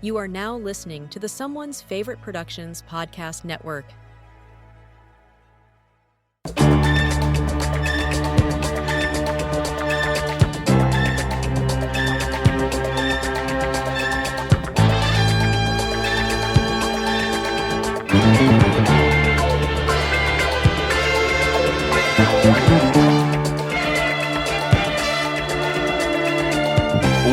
You are now listening to the Someone's Favorite Productions podcast network.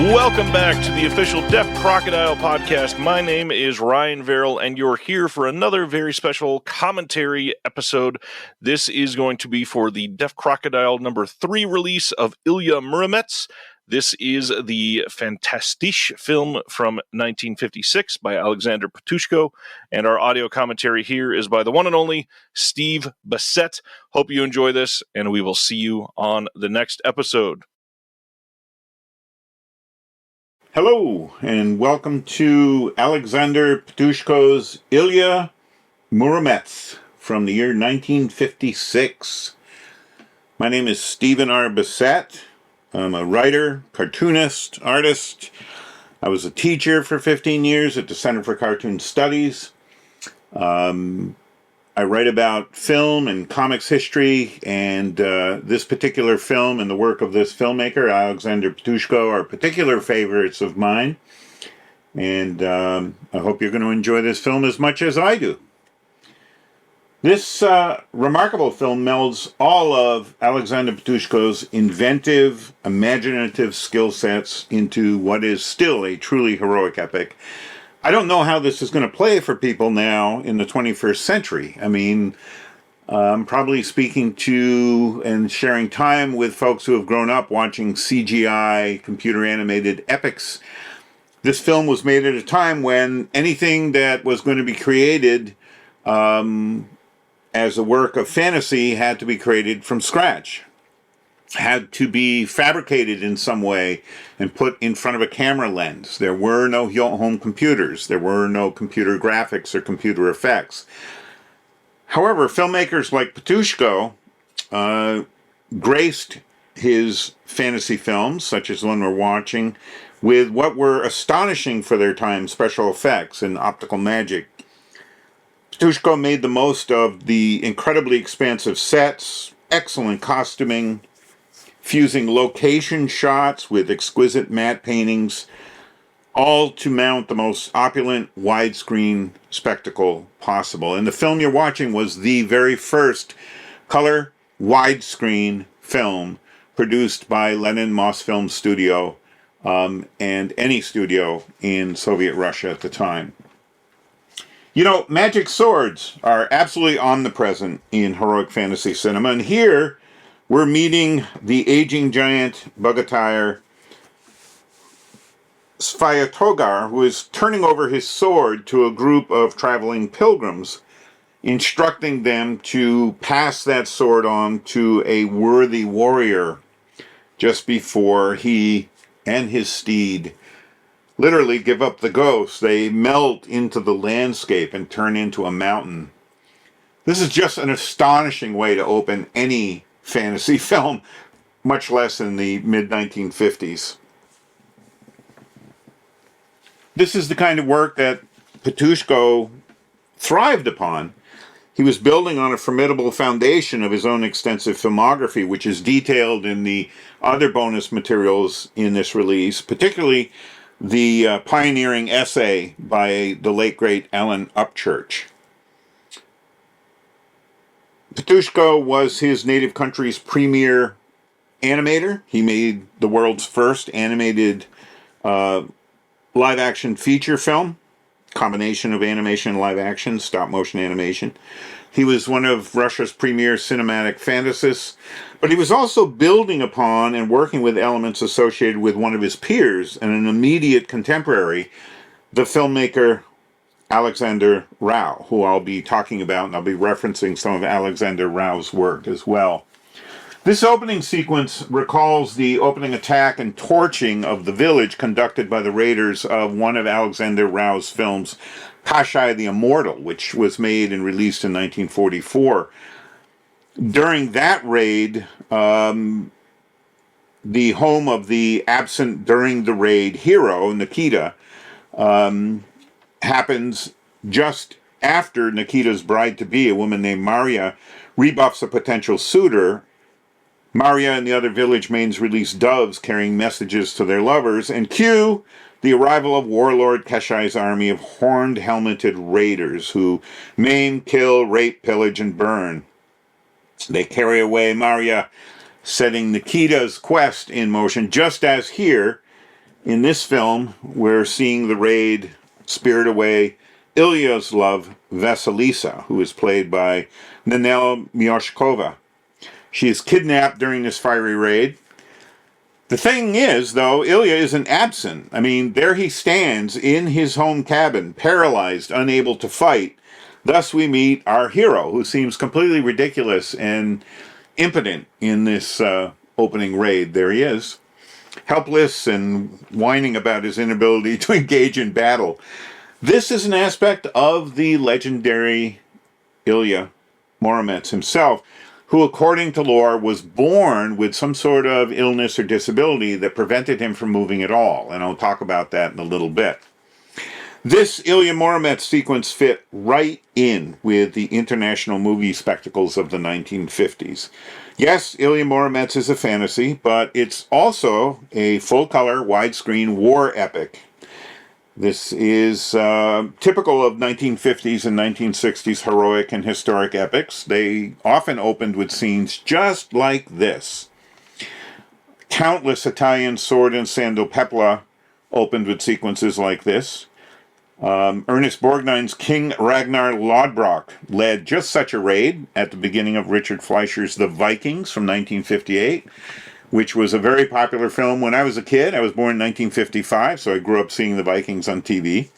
Welcome back to the official Deaf Crocodile podcast. My name is Ryan Verrill, and you're here for another very special commentary episode. This is going to be for the Deaf Crocodile number 3 release of Ilya Muromets. This is the Fantastische film from 1956 by Alexander Patushko, and our audio commentary here is by the one and only Steve Bissette. Hope you enjoy this, and we will see you on the next episode. Hello, and welcome to Alexander Patushko's Ilya Muromets from the year 1956. My name is Stephen R. Bissette. I'm a writer, cartoonist, artist. I was a teacher for 15 years at the Center for Cartoon Studies. I write about film and comics history, and this particular film and the work of this filmmaker, Alexander Patushko, are particular favorites of mine. And I hope you're going to enjoy this film as much as I do. This remarkable film melds all of Alexander Patushko's inventive, imaginative skill sets into what is still a truly heroic epic. I don't know how this is going to play for people now in the 21st century. I mean, I'm probably speaking to and sharing time with folks who have grown up watching CGI, computer-animated epics. This film was made at a time when anything that was going to be created as a work of fantasy had to be created from scratch, had to be fabricated in some way and put in front of a camera lens. There were no home computers. There were no computer graphics or computer effects. However, filmmakers like Patushko graced his fantasy films, such as the one we're watching, with what were astonishing for their time special effects and optical magic. Patushko made the most of the incredibly expansive sets, excellent costuming, fusing location shots with exquisite matte paintings, all to mount the most opulent widescreen spectacle possible. And the film you're watching was the very first color widescreen film produced by Lenin Mosfilm Studio and any studio in Soviet Russia at the time. You know, magic swords are absolutely omnipresent in heroic fantasy cinema, and here we're meeting the aging giant Bogatire Svyatogar, who is turning over his sword to a group of traveling pilgrims, instructing them to pass that sword on to a worthy warrior just before he and his steed literally give up the ghost. They melt into the landscape and turn into a mountain. This is just an astonishing way to open any fantasy film, much less in the mid-1950s. This is the kind of work that Patushko thrived upon. He was building on a formidable foundation of his own extensive filmography, which is detailed in the other bonus materials in this release, particularly the pioneering essay by the late great Alan Upchurch. Patushko was his native country's premier animator. He made the world's first animated live-action feature film, combination of animation and live-action, stop-motion animation. He was one of Russia's premier cinematic fantasists, but he was also building upon and working with elements associated with one of his peers and an immediate contemporary, the filmmaker Alexander Rau, who I'll be talking about, and I'll be referencing some of Alexander Rau's work as well. This opening sequence recalls the opening attack and torching of the village conducted by the raiders of one of Alexander Rau's films, Kashai the Immortal, which was made and released in 1944. During that raid, the home of the absent during the raid hero, Nikita, happens just after Nikita's bride-to-be, a woman named Maria, rebuffs a potential suitor. Maria and the other village maidens release doves carrying messages to their lovers, and cue the arrival of warlord Keshai's army of horned, helmeted raiders who maim, kill, rape, pillage, and burn. They carry away Maria, setting Nikita's quest in motion, just as here in this film we're seeing the raid spirit away Ilya's love, Vasilisa, who is played by Nanelle Mioshkova. She is kidnapped during this fiery raid. The thing is, though, Ilya isn't absent. I mean, there he stands in his home cabin, paralyzed, unable to fight. Thus we meet our hero, who seems completely ridiculous and impotent in this opening raid. There he is, helpless and whining about his inability to engage in battle. This is an aspect of the legendary Ilya Muromets himself, who, according to lore, was born with some sort of illness or disability that prevented him from moving at all, and I'll talk about that in a little bit. This Ilya Muromets sequence fit right in with the international movie spectacles of the 1950s. Yes, Ilya Muromets is a fantasy, but it's also a full-color, widescreen war epic. This is typical of 1950s and 1960s heroic and historic epics. They often opened with scenes just like this. Countless Italian sword and sandal pepla opened with sequences like this. Ernest Borgnine's King Ragnar Lodbrok led just such a raid at the beginning of Richard Fleischer's The Vikings from 1958. Which was a very popular film when I was a kid. I was born in 1955, so I grew up seeing The Vikings on TV.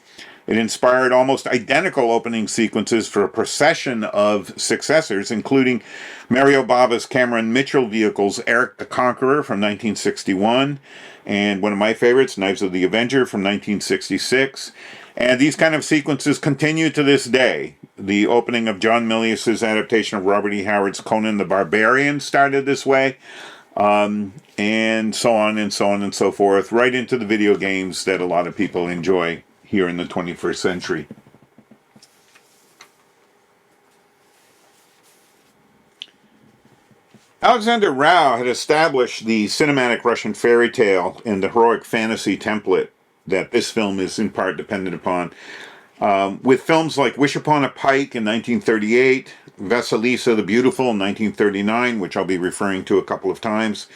It inspired almost identical opening sequences for a procession of successors, including Mario Bava's Cameron Mitchell vehicles Eric the Conqueror from 1961, and one of my favorites, Knives of the Avenger from 1966. And these kind of sequences continue to this day. The opening of John Milius's adaptation of Robert E. Howard's Conan the Barbarian started this way. And so on and so on and so forth, right into the video games that a lot of people enjoy here in the 21st century. Alexander Rau had established the cinematic Russian fairy tale and the heroic fantasy template that this film is in part dependent upon, with films like Wish Upon a Pike in 1938, Vasilisa the Beautiful in 1939, which I'll be referring to a couple of times,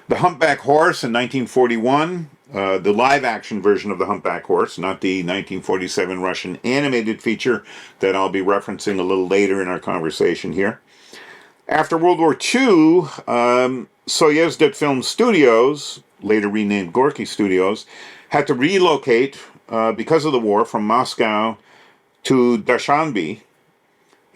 The Humpback Horse in 1941, the live-action version of The Humpback Horse, not the 1947 Russian animated feature that I'll be referencing a little later in our conversation here. After World War II, Soyezdet Film Studios, later renamed Gorky Studios, had to relocate because of the war from Moscow to Dushanbe,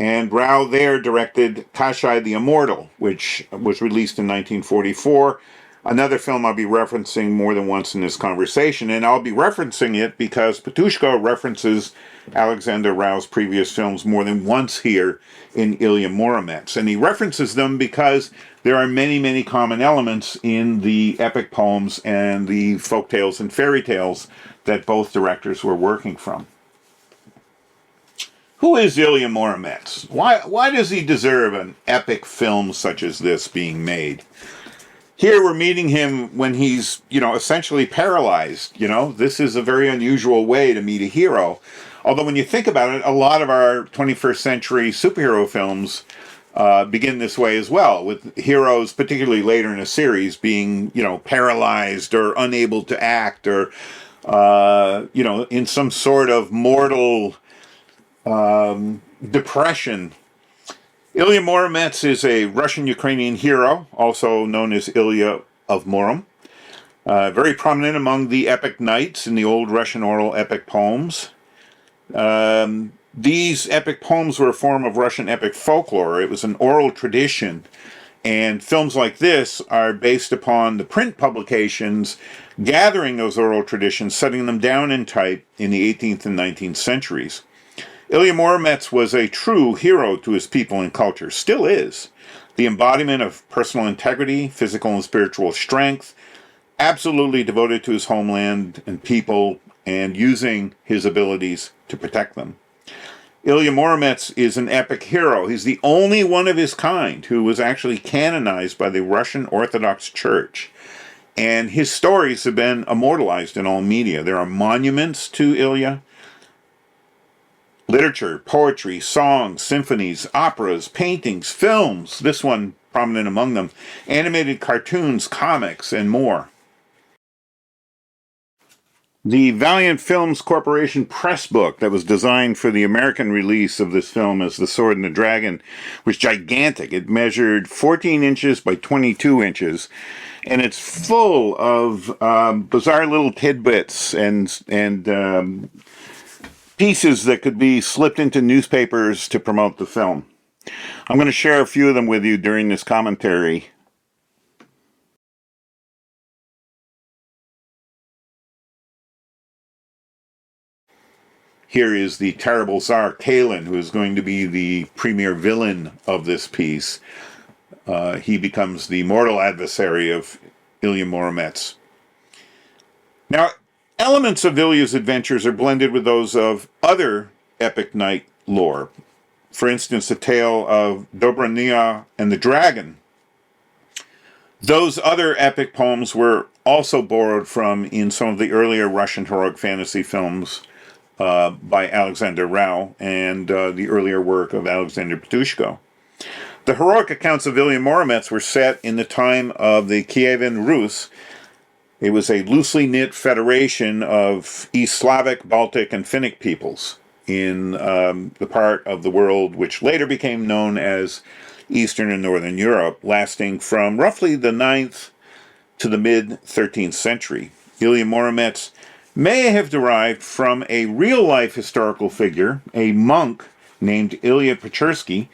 and Rau there directed Kashai the Immortal, which was released in 1944, another film I'll be referencing more than once in this conversation, and I'll be referencing it because Patushko references Alexander Rau's previous films more than once here in Ilya Muromets, and he references them because there are many, many common elements in the epic poems and the folk tales and fairy tales that both directors were working from. Who is Ilya Muromets? Why does he deserve an epic film such as this being made? Here we're meeting him when he's, essentially paralyzed. This is a very unusual way to meet a hero. Although when you think about it, a lot of our 21st century superhero films begin this way as well, with heroes, particularly later in a series, being, paralyzed or unable to act or, in some sort of mortal depression. Ilya Muromets is a Russian-Ukrainian hero, also known as Ilya of Murom. Very prominent among the epic knights in the old Russian oral epic poems. These epic poems were a form of Russian epic folklore. It was an oral tradition, and films like this are based upon the print publications gathering those oral traditions, setting them down in type in the 18th and 19th centuries. Ilya Muromets was a true hero to his people and culture, still is. The embodiment of personal integrity, physical and spiritual strength, absolutely devoted to his homeland and people and using his abilities to protect them. Ilya Muromets is an epic hero. He's the only one of his kind who was actually canonized by the Russian Orthodox Church. And his stories have been immortalized in all media. There are monuments to Ilya. Literature, poetry, songs, symphonies, operas, paintings, films, this one prominent among them, animated cartoons, comics, and more. The Valiant Films Corporation press book that was designed for the American release of this film as The Sword and the Dragon was gigantic. It measured 14 inches by 22 inches, and it's full of bizarre little tidbits and pieces that could be slipped into newspapers to promote the film. I'm going to share a few of them with you during this commentary. Here is the terrible Tsar Kalin, who is going to be the premier villain of this piece. He becomes the mortal adversary of Ilya Muromets. Now, elements of Ilya's adventures are blended with those of other epic knight lore. For instance, the tale of Dobranya and the Dragon. Those other epic poems were also borrowed from in some of the earlier Russian heroic fantasy films by Alexander Rau and the earlier work of Alexander Ptushko. The heroic accounts of Ilya Muromets were set in the time of the Kievan Rus. It was a loosely knit federation of East Slavic, Baltic, and Finnic peoples in the part of the world which later became known as Eastern and Northern Europe, lasting from roughly the 9th to the mid-13th century. Ilya Muromets may have derived from a real-life historical figure, a monk named Ilya Pechersky,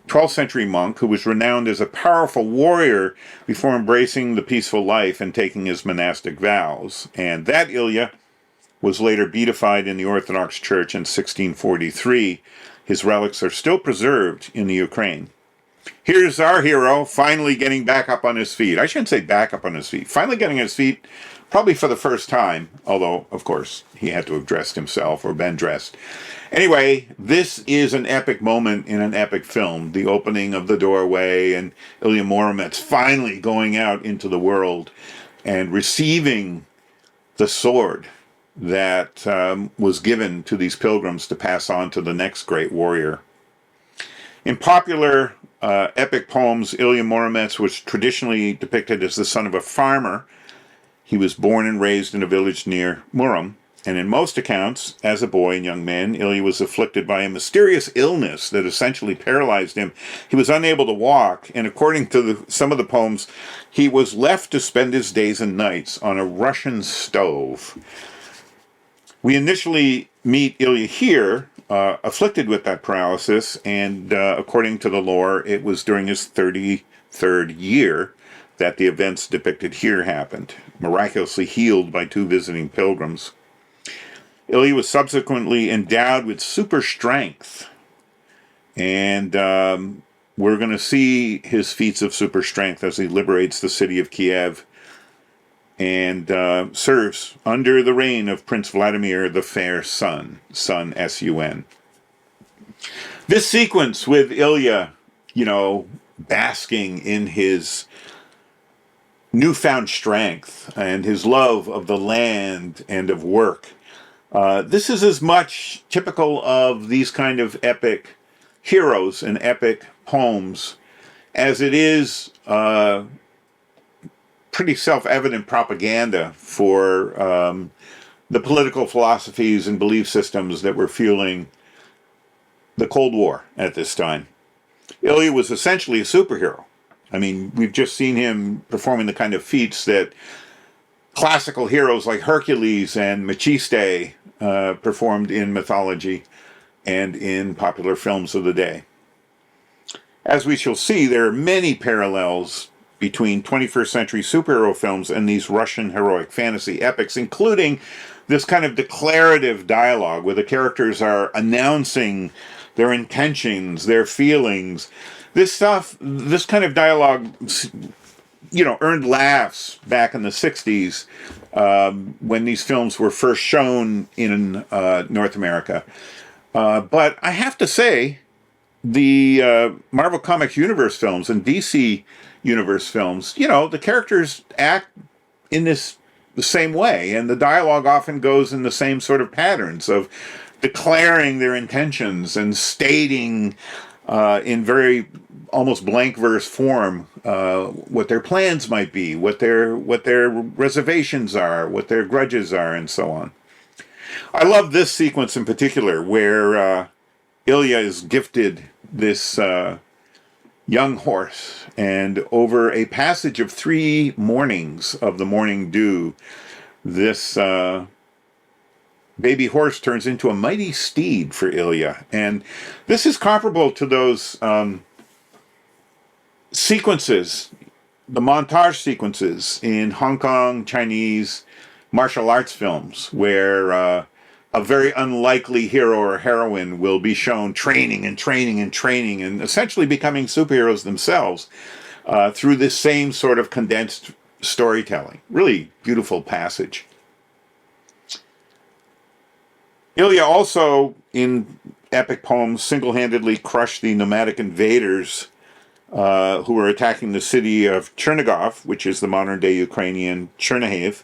12th century monk who was renowned as a powerful warrior before embracing the peaceful life and taking his monastic vows. And that Ilya was later beatified in the Orthodox Church in 1643. His relics are still preserved in the Ukraine. Here's our hero finally getting back up on his feet. I shouldn't say back up on his feet. Finally getting on his feet, probably for the first time, although, of course, he had to have dressed himself or been dressed. Anyway, this is an epic moment in an epic film. The opening of the doorway and Ilya Muromets finally going out into the world and receiving the sword that was given to these pilgrims to pass on to the next great warrior. In popular epic poems, Ilya Muromets was traditionally depicted as the son of a farmer. He was born and raised in a village near Murom, and in most accounts, as a boy and young man, Ilya was afflicted by a mysterious illness that essentially paralyzed him. He was unable to walk, and according to some of the poems, he was left to spend his days and nights on a Russian stove. We initially meet Ilya here, afflicted with that paralysis, and according to the lore, it was during his 33rd year that the events depicted here happened, miraculously healed by 2 visiting pilgrims. Ilya was subsequently endowed with super strength, and we're going to see his feats of super strength as he liberates the city of Kiev and serves under the reign of Prince Vladimir the Fair Sun, S-U-N. This sequence with Ilya, basking in his newfound strength and his love of the land and of work, this is as much typical of these kind of epic heroes and epic poems as it is pretty self-evident propaganda for the political philosophies and belief systems that were fueling the Cold War at this time. Ilya was essentially a superhero. I mean, we've just seen him performing the kind of feats that classical heroes like Hercules and Machiste performed in mythology and in popular films of the day. As we shall see, there are many parallels between 21st century superhero films and these Russian heroic fantasy epics, including this kind of declarative dialogue where the characters are announcing their intentions, their feelings. This kind of dialogue earned laughs back in the 60s when these films were first shown in North America. But I have to say, the Marvel Comics Universe films and DC Universe films, the characters act in the same way, and the dialogue often goes in the same sort of patterns of declaring their intentions and stating in very almost blank verse form what their plans might be, what their reservations are, what their grudges are, and so on. I love this sequence in particular where Ilya is gifted this young horse, and over a passage of 3 mornings of the morning dew, this baby horse turns into a mighty steed for Ilya. And this is comparable to those sequences, the montage sequences in Hong Kong Chinese martial arts films, where a very unlikely hero or heroine will be shown training and training and training and essentially becoming superheroes themselves through this same sort of condensed storytelling. Really beautiful passage. Ilya also, in epic poems, single-handedly crushed the nomadic invaders who were attacking the city of Chernigov, which is the modern-day Ukrainian Chernihiv.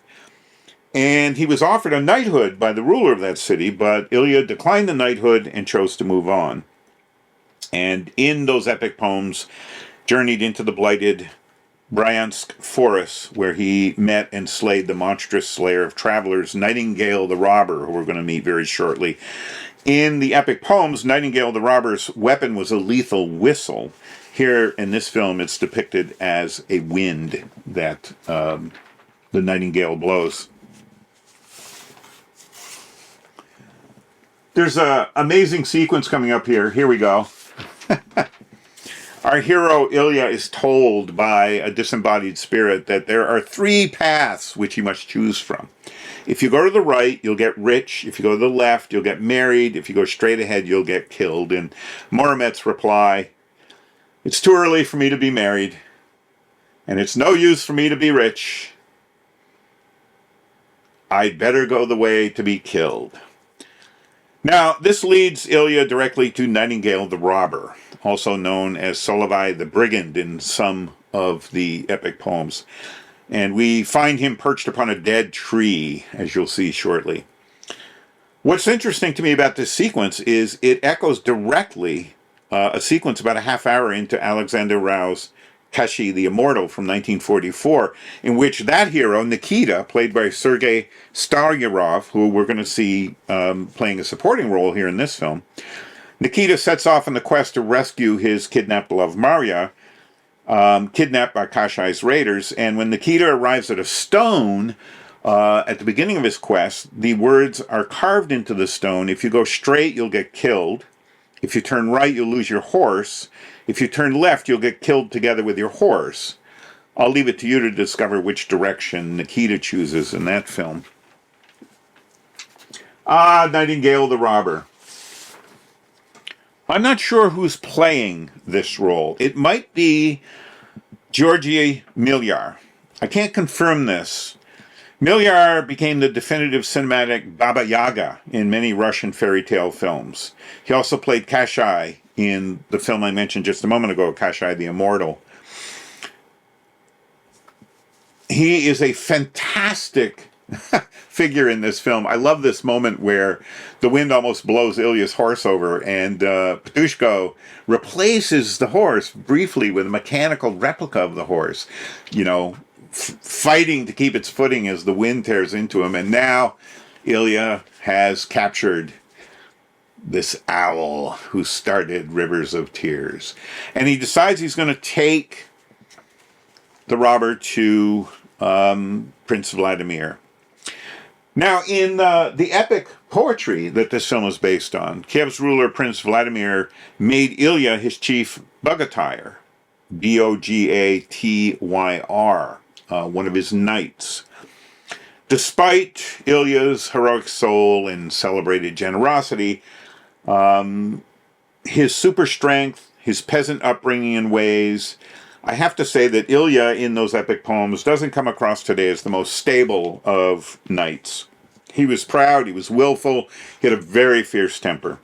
And he was offered a knighthood by the ruler of that city, but Ilya declined the knighthood and chose to move on. And in those epic poems, journeyed into the blighted Bryansk forests, where he met and slayed the monstrous slayer of travelers, Nightingale the Robber, who we're going to meet very shortly. In the epic poems, Nightingale the Robber's weapon was a lethal whistle. Here in this film, it's depicted as a wind that the nightingale blows. There's an amazing sequence coming up here. Here we go. Our hero, Ilya, is told by a disembodied spirit that there are 3 paths which he must choose from. If you go to the right, you'll get rich. If you go to the left, you'll get married. If you go straight ahead, you'll get killed. And Muromets reply, "It's too early for me to be married, and it's no use for me to be rich. I'd better go the way to be killed." Now, this leads Ilya directly to Nightingale the Robber, also known as Solovay the Brigand in some of the epic poems. And we find him perched upon a dead tree, as you'll see shortly. What's interesting to me about this sequence is it echoes directly a sequence about a half hour into Alexander Rau's Kashi the Immortal from 1944, in which that hero, Nikita, played by Sergei Staryarov, who we're going to see playing a supporting role here in this film, Nikita sets off on the quest to rescue his kidnapped beloved Marya, kidnapped by Kashai's raiders. And when Nikita arrives at a stone at the beginning of his quest, the words are carved into the stone: "If you go straight, you'll get killed. If you turn right, you'll lose your horse. If you turn left, you'll get killed together with your horse." I'll leave it to you to discover which direction Nikita chooses in that film. Nightingale the Robber. I'm not sure who's playing this role. It might be Georgy Milyar. I can't confirm this. Milyar became the definitive cinematic Baba Yaga in many Russian fairy tale films. He also played Kashai in the film I mentioned just a moment ago, Kashai the Immortal. He is a fantastic figure in this film. I love this moment where the wind almost blows Ilya's horse over, and Patushko replaces the horse briefly with a mechanical replica of the horse, fighting to keep its footing as the wind tears into him. And now Ilya has captured this owl who started Rivers of Tears. And he decides he's going to take the robber to Prince Vladimir. Now, in the epic poetry that this film is based on, Kiev's ruler, Prince Vladimir, made Ilya his chief bogatyr, Bogatyr, one of his knights. Despite Ilya's heroic soul and celebrated generosity, his super strength, his peasant upbringing and ways, I have to say that Ilya in those epic poems doesn't come across today as the most stable of knights. He was proud, he was willful, he had a very fierce temper.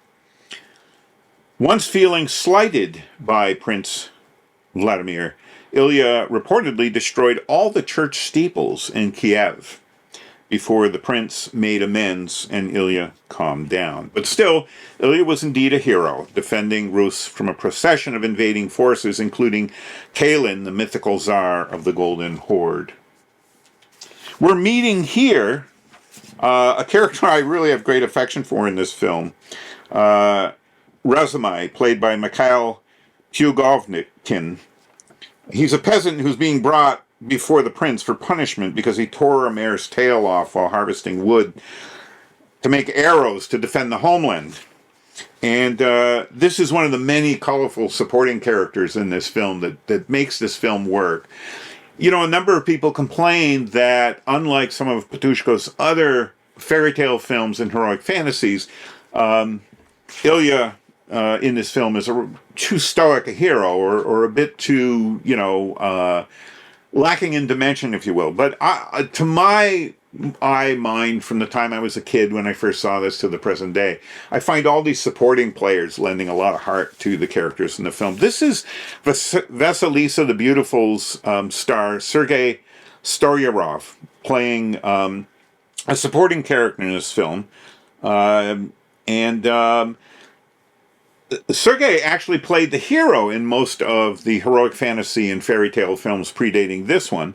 Once feeling slighted by Prince Vladimir, Ilya reportedly destroyed all the church steeples in Kiev before the prince made amends and Ilya calmed down. But still, Ilya was indeed a hero, defending Rus from a procession of invading forces, including Kalin, the mythical Tsar of the Golden Horde. We're meeting here a character I really have great affection for in this film, Razumai, played by Mikhail Pugovnikin. He's a peasant who's being brought before the prince for punishment because he tore a mare's tail off while harvesting wood to make arrows to defend the homeland. And this is one of the many colorful supporting characters in this film that makes this film work. You know, a number of people complain that, unlike some of Patushko's other fairy tale films and heroic fantasies, Ilya in this film is too stoic a hero, or a bit too, lacking in dimension, if you will. But to my mind, from the time I was a kid when I first saw this to the present day, I find all these supporting players lending a lot of heart to the characters in the film. This is Vasilisa the Beautiful's star, Sergei Storyarov, playing a supporting character in this film. Sergei actually played the hero in most of the heroic fantasy and fairy tale films predating this one.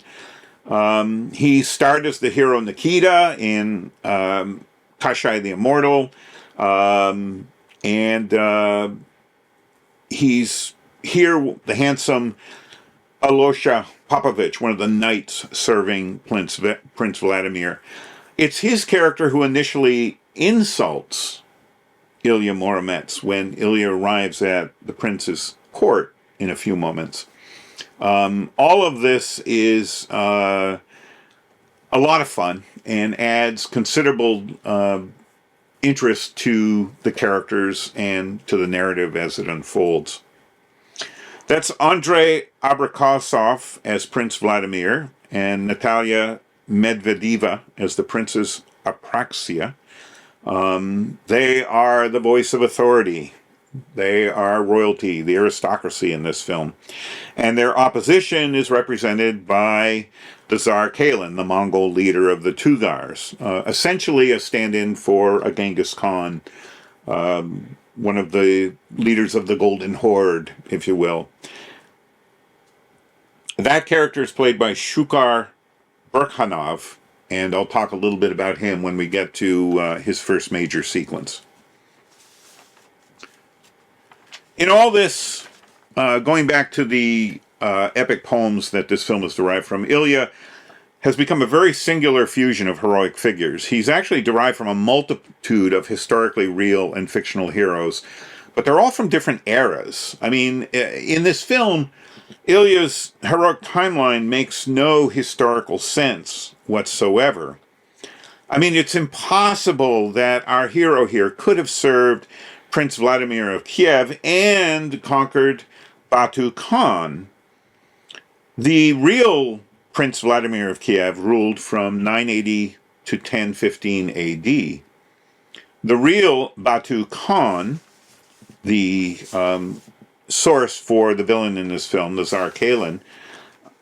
He starred as the hero Nikita in Kashai the Immortal, and he's here, the handsome Alosha Popovich, one of the knights serving Prince Vladimir. It's his character who initially insults Ilya Muromets when Ilya arrives at the prince's court in a few moments. All of this is a lot of fun and adds considerable interest to the characters and to the narrative as it unfolds. That's Andrei Abrikosov as Prince Vladimir and Natalia Medvedeva as the Princess Apraxia. They are the voice of authority. They are royalty, the aristocracy in this film. And their opposition is represented by the Tsar Kalin, the Mongol leader of the Tugars, essentially a stand-in for a Genghis Khan, one of the leaders of the Golden Horde, if you will. That character is played by Shukar Burkhanov, and I'll talk a little bit about him when we get to his first major sequence. In all this, going back to the epic poems that this film is derived from, Ilya has become a very singular fusion of heroic figures. He's actually derived from a multitude of historically real and fictional heroes, but they're all from different eras. I mean, in this film, Ilya's heroic timeline makes no historical sense whatsoever. I mean, it's impossible that our hero here could have served Prince Vladimir of Kiev and conquered Batu Khan. The real Prince Vladimir of Kiev ruled from 980 to 1015 AD. The real Batu Khan, the source for the villain in this film, the Tsar Kalin,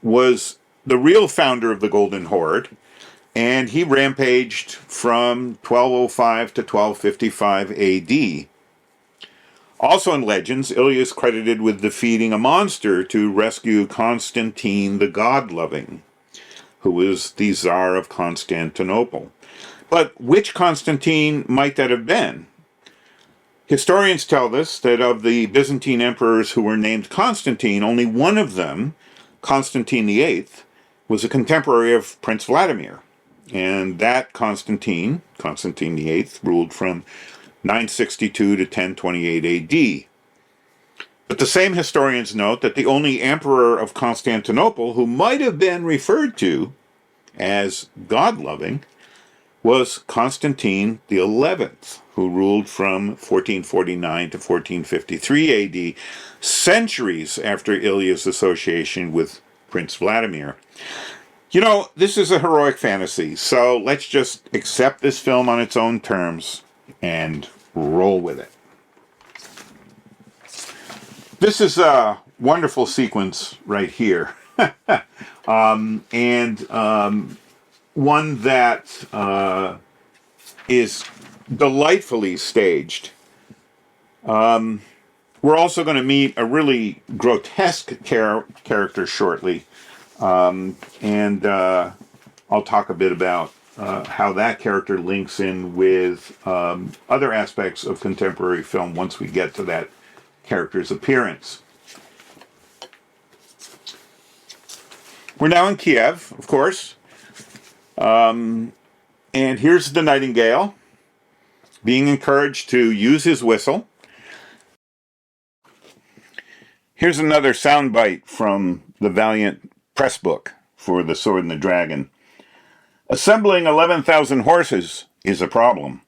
was the real founder of the Golden Horde, and he rampaged from 1205 to 1255 AD. Also in legends, Ilya is credited with defeating a monster to rescue Constantine the God-loving, who was the Tsar of Constantinople. But which Constantine might that have been? Historians tell us that of the Byzantine emperors who were named Constantine, only one of them, Constantine VIII, was a contemporary of Prince Vladimir. And that Constantine VIII, ruled from 962 to 1028 AD. But the same historians note that the only emperor of Constantinople who might have been referred to as God-loving was Constantine the 11th, who ruled from 1449 to 1453 AD, centuries after Ilya's association with Prince Vladimir. You know, this is a heroic fantasy, so let's just accept this film on its own terms and roll with it. This is a wonderful sequence right here. One that is delightfully staged. We're also going to meet a really grotesque character shortly, and I'll talk a bit about how that character links in with other aspects of contemporary film once we get to that character's appearance. We're now in Kiev, of course. And here's the Nightingale being encouraged to use his whistle. Here's another soundbite from the Valiant press book for The Sword and the Dragon. Assembling 11,000 horses is a problem.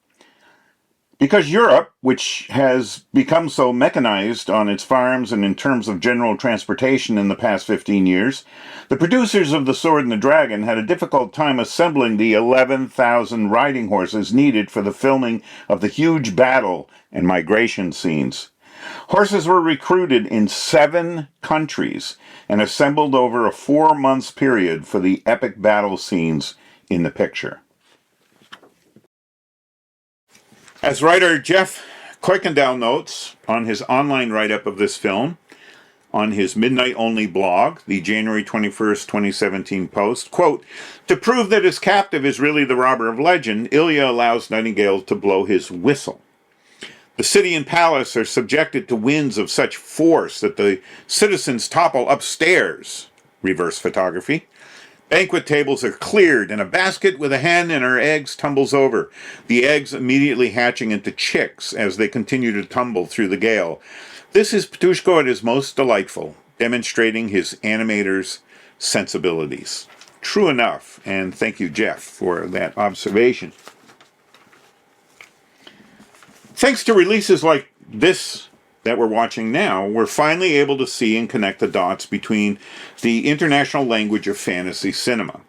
Because Europe, which has become so mechanized on its farms and in terms of general transportation in the past 15 years, the producers of The Sword and the Dragon had a difficult time assembling the 11,000 riding horses needed for the filming of the huge battle and migration scenes. Horses were recruited in 7 countries and assembled over a 4-month period for the epic battle scenes in the picture. As writer Jeff Kuykendall notes on his online write-up of this film, on his Midnight Only blog, the January 21st, 2017 post, quote, "To prove that his captive is really the robber of legend, Ilya allows Nightingale to blow his whistle. The city and palace are subjected to winds of such force that the citizens topple upstairs." Reverse photography. Banquet tables are cleared, and a basket with a hen and her eggs tumbles over, the eggs immediately hatching into chicks as they continue to tumble through the gale. This is Petrushko at his most delightful, demonstrating his animator's sensibilities. True enough, and thank you, Jeff, for that observation. Thanks to releases like this that we're watching now, we're finally able to see and connect the dots between the international language of fantasy cinema.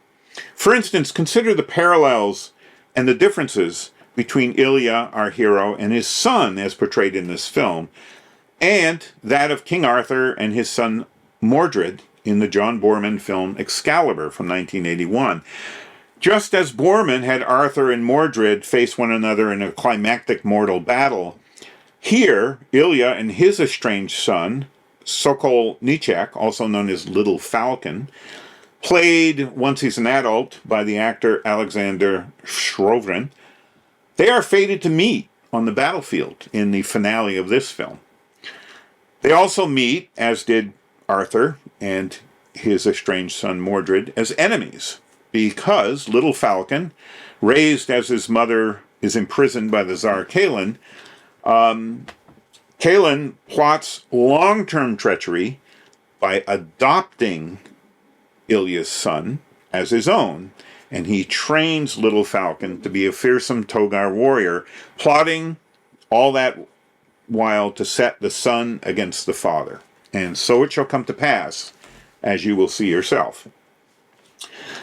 For instance, consider the parallels and the differences between Ilya, our hero, and his son as portrayed in this film, and that of King Arthur and his son Mordred in the John Boorman film Excalibur from 1981. Just as Boorman had Arthur and Mordred face one another in a climactic mortal battle, here, Ilya and his estranged son, Sokol Nichak, also known as Little Falcon, played, once he's an adult, by the actor Alexander Shrovrin, they are fated to meet on the battlefield in the finale of this film. They also meet, as did Arthur and his estranged son Mordred, as enemies, because Little Falcon, raised as his mother is imprisoned by the Tsar Kalin, Kalin plots long-term treachery by adopting Ilya's son as his own, and he trains Little Falcon to be a fearsome Togar warrior, plotting all that while to set the son against the father. And so it shall come to pass, as you will see yourself.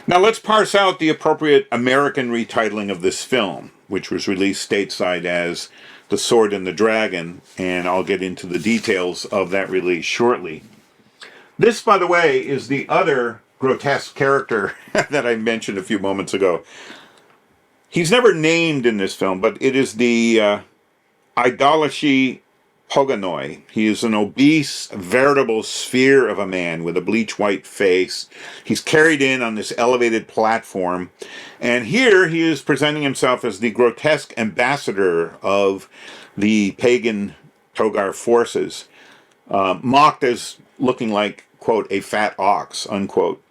Now let's parse out the appropriate American retitling of this film, which was released stateside as The Sword and the Dragon, and I'll get into the details of that release shortly. This, by the way, is the other grotesque character that I mentioned a few moments ago. He's never named in this film, but it is the Idolashi Poganoi. He is an obese, veritable sphere of a man with a bleach-white face. He's carried in on this elevated platform, and here he is presenting himself as the grotesque ambassador of the pagan Togar forces, mocked as looking like, quote, a fat ox, unquote.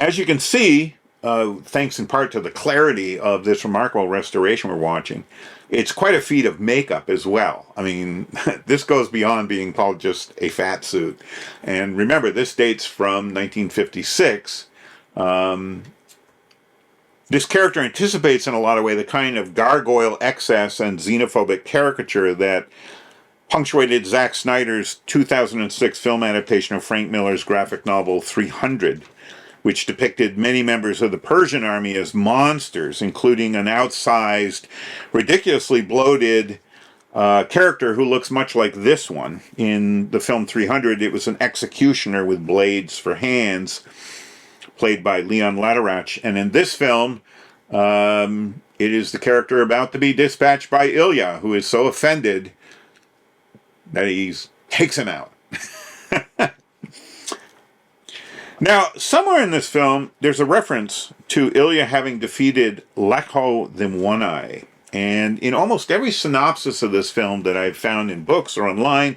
As you can see, thanks in part to the clarity of this remarkable restoration we're watching, it's quite a feat of makeup as well. I mean, this goes beyond being called just a fat suit. And remember, this dates from 1956. This character anticipates in a lot of ways the kind of gargoyle excess and xenophobic caricature that punctuated Zack Snyder's 2006 film adaptation of Frank Miller's graphic novel 300, which depicted many members of the Persian army as monsters, including an outsized, ridiculously bloated character who looks much like this one. In the film 300, it was an executioner with blades for hands, played by Leon Latarach. And in this film, it is the character about to be dispatched by Ilya, who is so offended that he takes him out. Now, somewhere in this film, there's a reference to Ilya having defeated Lekho the One-Eye. And in almost every synopsis of this film that I've found in books or online,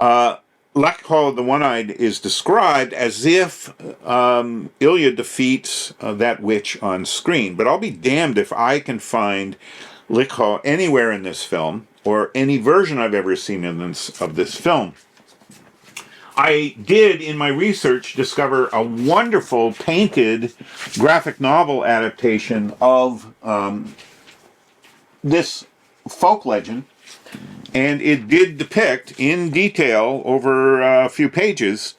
Lekho the One-Eyed is described as if Ilya defeats that witch on screen. But I'll be damned if I can find Lekho anywhere in this film, or any version I've ever seen of this film. I did, in my research, discover a wonderful painted graphic novel adaptation of this folk legend, and it did depict in detail over a few pages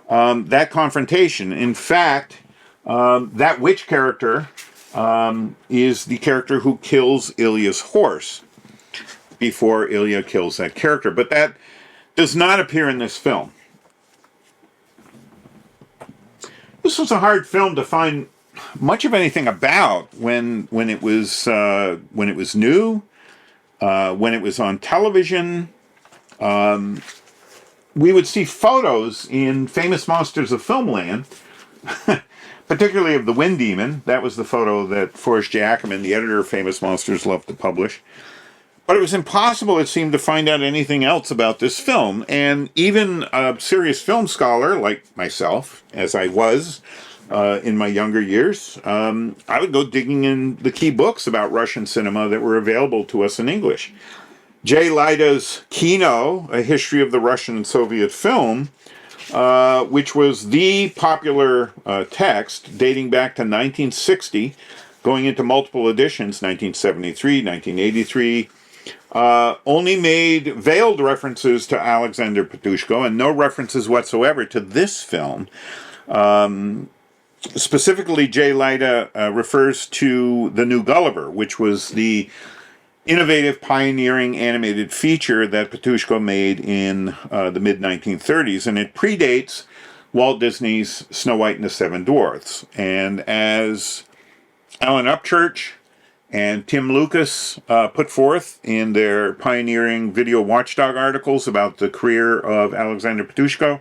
that confrontation. In fact, that witch character is the character who kills Ilya's horse before Ilya kills that character, but that does not appear in this film. This was a hard film to find much of anything about when it was new, when it was on television. We would see photos in Famous Monsters of Filmland, particularly of the Wind Demon. That was the photo that Forrest J. Ackerman, the editor of Famous Monsters, loved to publish. But it was impossible, it seemed, to find out anything else about this film. And even a serious film scholar like myself, as I was in my younger years, I would go digging in the key books about Russian cinema that were available to us in English. Jay Leida's Kino, A History of the Russian and Soviet Film, which was the popular text dating back to 1960, going into multiple editions, 1973, 1983, only made veiled references to Alexander Petrushko and no references whatsoever to this film. Specifically, Jay Leida refers to The New Gulliver, which was the innovative, pioneering animated feature that Petrushko made in the mid-1930s, and it predates Walt Disney's Snow White and the Seven Dwarfs. And as Alan Upchurch and Tim Lucas put forth in their pioneering Video Watchdog articles about the career of Alexander Petrushko,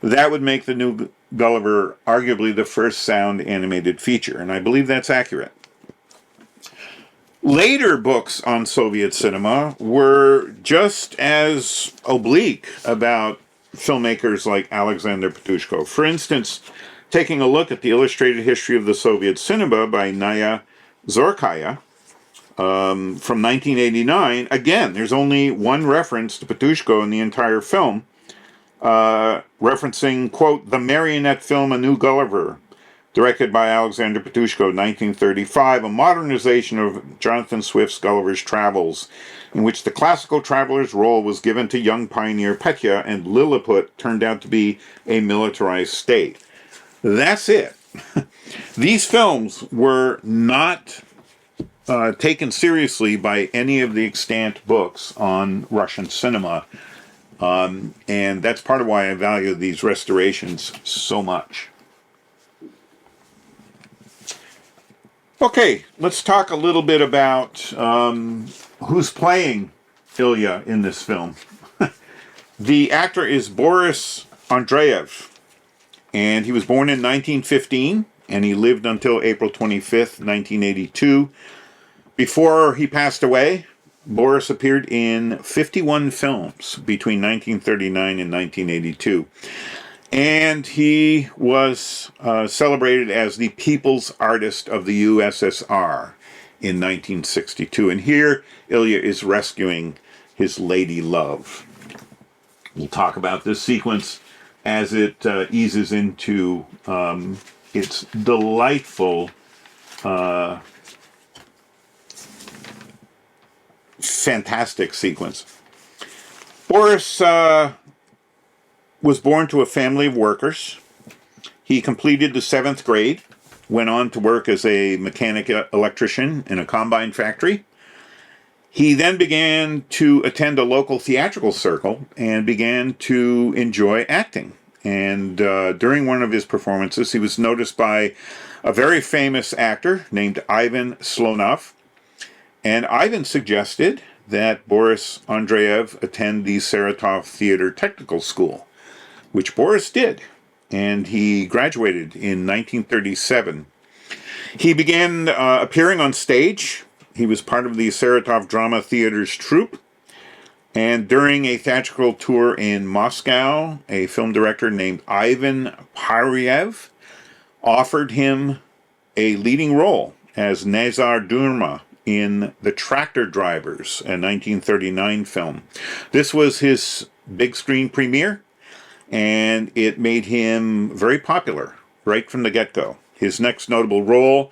that would make The New Gulliver arguably the first sound animated feature, and I believe that's accurate. Later books on Soviet cinema were just as oblique about filmmakers like Alexander Petrushko. For instance, taking a look at the Illustrated History of the Soviet Cinema by Naya Zorkaya from 1989, again, there's only one reference to Petrushko in the entire film, referencing, quote, the marionette film A New Gulliver, directed by Alexander Petrushko, 1935, a modernization of Jonathan Swift's Gulliver's Travels, in which the classical traveler's role was given to young pioneer Petya, and Lilliput turned out to be a militarized state. That's it. These films were not taken seriously by any of the extant books on Russian cinema, and that's part of why I value these restorations so much. Okay, let's talk a little bit about who's playing Ilya in this film. The actor is Boris Andreev, and he was born in 1915, and he lived until April 25th, 1982. Before he passed away, Boris appeared in 51 films between 1939 and 1982. And he was celebrated as the People's Artist of the USSR in 1962. And here, Ilya is rescuing his lady love. We'll talk about this sequence as it eases into its delightful fantastic sequence. Boris was born to a family of workers. He completed the 7th grade, went on to work as a mechanic electrician in a combine factory. He then began to attend a local theatrical circle and began to enjoy acting. And during one of his performances, he was noticed by a very famous actor named Ivan Slonov. And Ivan suggested that Boris Andreev attend the Saratov Theater Technical School, which Boris did, and he graduated in 1937. He began appearing on stage. He was part of the Saratov Drama Theater's troupe, and during a theatrical tour in Moscow, a film director named Ivan Paryev offered him a leading role as Nazar Durma in The Tractor Drivers, a 1939 film. This was his big screen premiere, and it made him very popular right from the get-go. His next notable role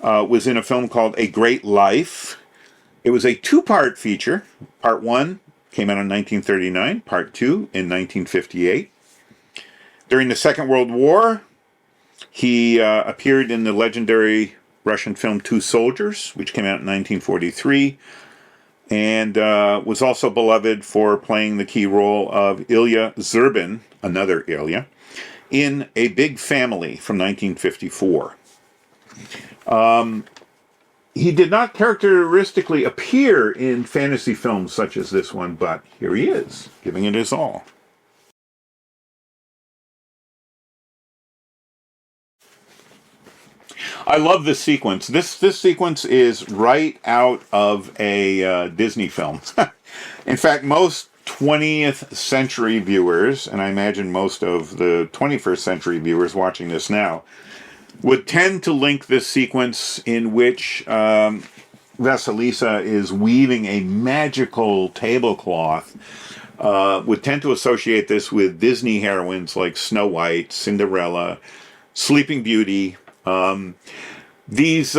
was in a film called A Great Life. It was a 2-part feature. Part 1 came out in 1939, Part 2 in 1958. During the Second World War, he appeared in the legendary Russian film Two Soldiers, which came out in 1943, and was also beloved for playing the key role of Ilya Zurbin, another Ilya, in A Big Family from 1954. He did not characteristically appear in fantasy films such as this one, but here he is, giving it his all. I love this sequence. This sequence is right out of a Disney film. In fact, most 20th century viewers, and I imagine most of the 21st century viewers watching this now, would tend to link this sequence in which Vasilisa is weaving a magical tablecloth, would tend to associate this with Disney heroines like Snow White, Cinderella, Sleeping Beauty. These,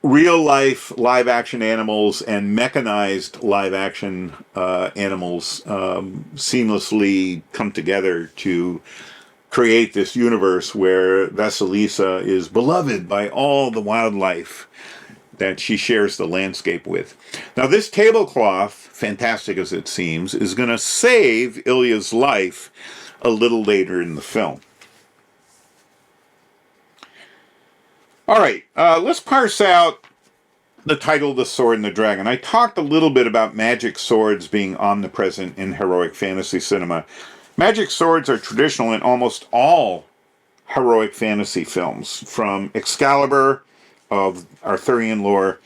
real-life live-action animals and mechanized live-action animals seamlessly come together to create this universe where Vasilisa is beloved by all the wildlife that she shares the landscape with. Now, this tablecloth, fantastic as it seems, is going to save Ilya's life a little later in the film. All right, let's parse out the title, The Sword and the Dragon. I talked a little bit about magic swords being omnipresent in heroic fantasy cinema. Magic swords are traditional in almost all heroic fantasy films, from Excalibur of Arthurian lore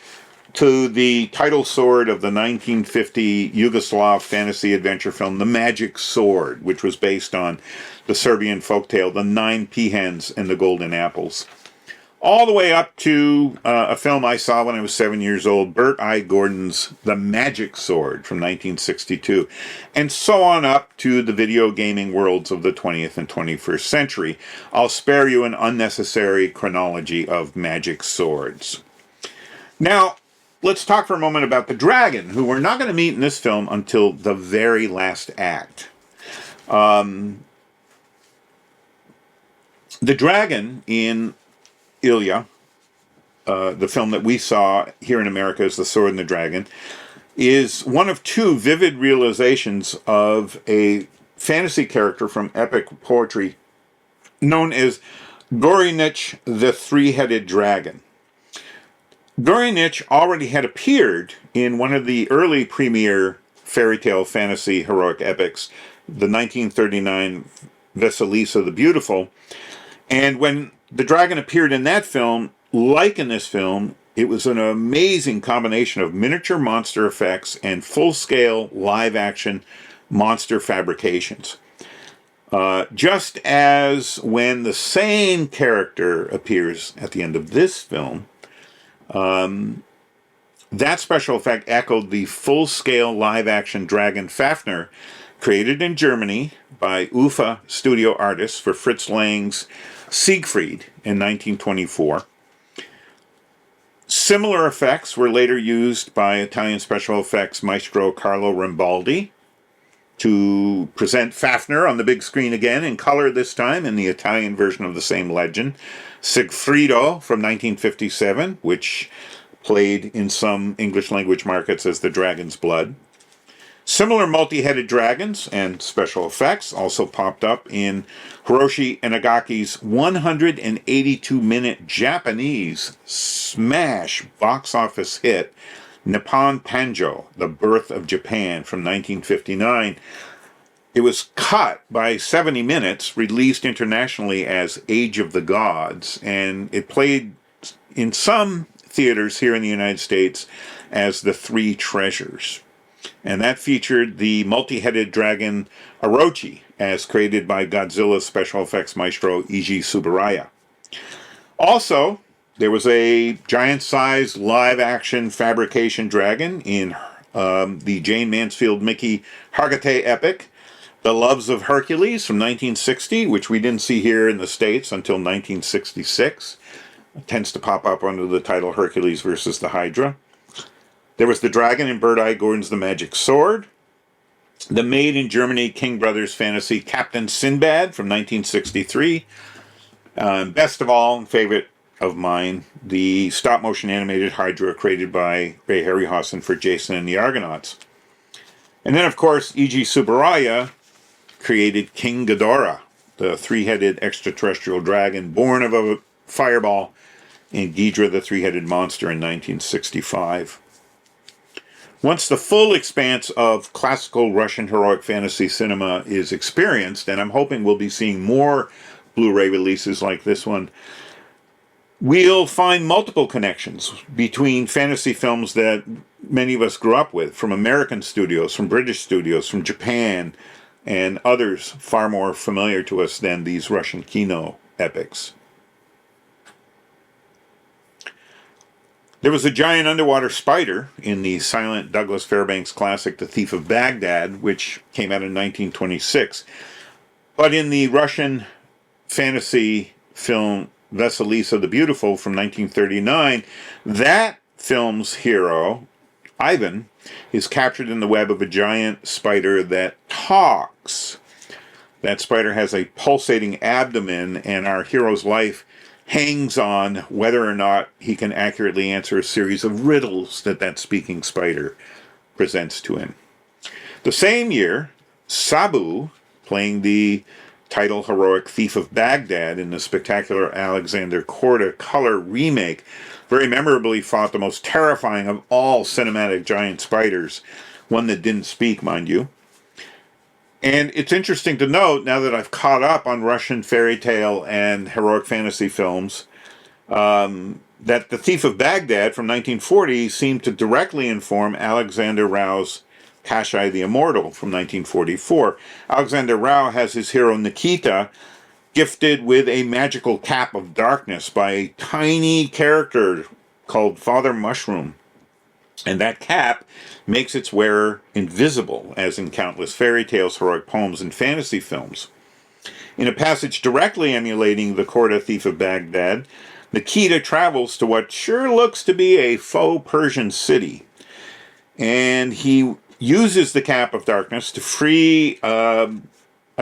to the title sword of the 1950 Yugoslav fantasy adventure film, The Magic Sword, which was based on the Serbian folktale, The Nine Peahens and the Golden Apples. All the way up to a film I saw when I was 7 years old, Burt I. Gordon's The Magic Sword from 1962, and so on up to the video gaming worlds of the 20th and 21st century. I'll spare you an unnecessary chronology of magic swords. Now, let's talk for a moment about the dragon, who we're not going to meet in this film until the very last act. The dragon in Ilya, the film that we saw here in America as The Sword and the Dragon, is one of two vivid realizations of a fantasy character from epic poetry known as Gorinich the Three-Headed Dragon. Gorinich already had appeared in one of the early premier fairy tale fantasy heroic epics, the 1939 Vasilisa the Beautiful, and when the dragon appeared in that film, like in this film, it was an amazing combination of miniature monster effects and full-scale live-action monster fabrications. Just as when the same character appears at the end of this film, that special effect echoed the full-scale live-action dragon Fafnir, created in Germany by UFA studio artists for Fritz Lang's Siegfried in 1924. Similar effects were later used by Italian special effects maestro Carlo Rambaldi to present Fafner on the big screen again, in color this time, in the Italian version of the same legend. Sigfrido from 1957, which played in some English language markets as the Dragon's Blood. Similar multi-headed dragons and special effects also popped up in Hiroshi Inagaki's 182-minute Japanese smash box office hit, Nippon Panjo, The Birth of Japan, from 1959. It was cut by 70 minutes, released internationally as Age of the Gods, and it played in some theaters here in the United States as The Three Treasures. And that featured the multi-headed dragon Orochi, as created by Godzilla's special effects maestro Eiji Tsuburaya. Also, there was a giant-sized live-action fabrication dragon in the Jane Mansfield Mickey Hargitay epic, The Loves of Hercules, from 1960, which we didn't see here in the States until 1966. It tends to pop up under the title Hercules versus the Hydra. There was the dragon in Bird-Eye Gordon's The Magic Sword. The made in Germany King Brothers fantasy Captain Sinbad from 1963. Best of all, favorite of mine, the stop-motion animated Hydra created by Ray Harryhausen for Jason and the Argonauts. And then, of course, Eiji Tsuburaya created King Ghidorah, the three-headed extraterrestrial dragon born of a fireball in Ghidra the Three-Headed Monster in 1965. Once the full expanse of classical Russian heroic fantasy cinema is experienced, and I'm hoping we'll be seeing more Blu-ray releases like this one, we'll find multiple connections between fantasy films that many of us grew up with, from American studios, from British studios, from Japan, and others far more familiar to us than these Russian Kino epics. There was a giant underwater spider in the silent Douglas Fairbanks classic The Thief of Baghdad, which came out in 1926. But in the Russian fantasy film Vasilisa the Beautiful from 1939, that film's hero, Ivan, is captured in the web of a giant spider that talks. That spider has a pulsating abdomen, and our hero's life hangs on whether or not he can accurately answer a series of riddles that speaking spider presents to him. The same year, Sabu, playing the title heroic Thief of Baghdad in the spectacular Alexander Korda color remake, very memorably fought the most terrifying of all cinematic giant spiders, one that didn't speak, mind you. And it's interesting to note, now that I've caught up on Russian fairy tale and heroic fantasy films, that The Thief of Baghdad from 1940 seemed to directly inform Alexander Rao's Kashai the Immortal from 1944. Alexander Rao has his hero Nikita gifted with a magical cap of darkness by a tiny character called Father Mushroom. And that cap makes its wearer invisible, as in countless fairy tales, heroic poems, and fantasy films. In a passage directly emulating the Korda Thief of Baghdad, Nikita travels to what sure looks to be a faux Persian city. And he uses the Cap of Darkness to free a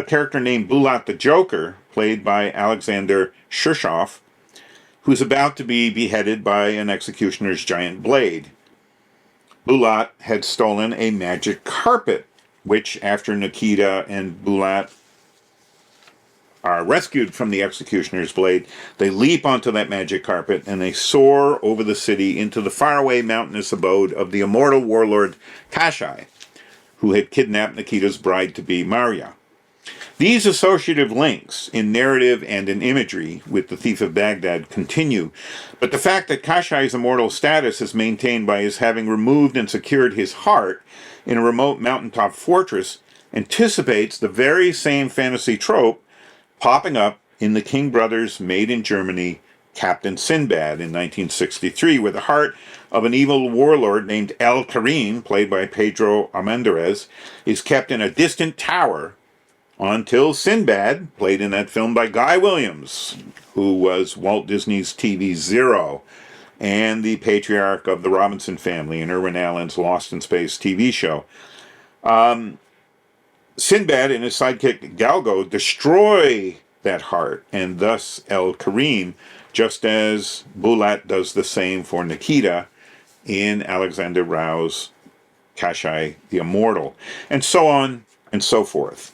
character named Bulat the Joker, played by Alexander Shirshov, who's about to be beheaded by an executioner's giant blade. Bulat had stolen a magic carpet, which, after Nikita and Bulat are rescued from the executioner's blade, they leap onto that magic carpet and they soar over the city into the faraway mountainous abode of the immortal warlord Kashai, who had kidnapped Nikita's bride-to-be Maria. These associative links in narrative and in imagery with the Thief of Baghdad continue, but the fact that Kashai's immortal status is maintained by his having removed and secured his heart in a remote mountaintop fortress anticipates the very same fantasy trope popping up in the King Brothers' made in Germany Captain Sinbad in 1963, where the heart of an evil warlord named El Karim, played by Pedro Armendariz, is kept in a distant tower until Sinbad, played in that film by Guy Williams, who was Walt Disney's TV Zero, and the patriarch of the Robinson family in Irwin Allen's Lost in Space TV show. Sinbad and his sidekick Galgo destroy that heart, and thus El Karim, just as Bulat does the same for Nikita in Alexander Rao's Kashai the Immortal, and so on and so forth.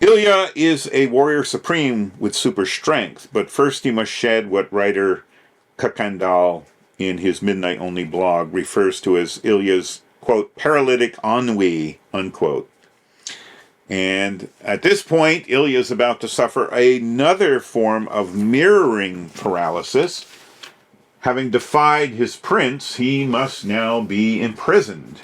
Ilya is a warrior supreme with super strength, but first he must shed what writer Kakandal in his Midnight Only blog refers to as Ilya's, quote, paralytic ennui, unquote. And at this point, Ilya is about to suffer another form of mirroring paralysis. Having defied his prince, he must now be imprisoned.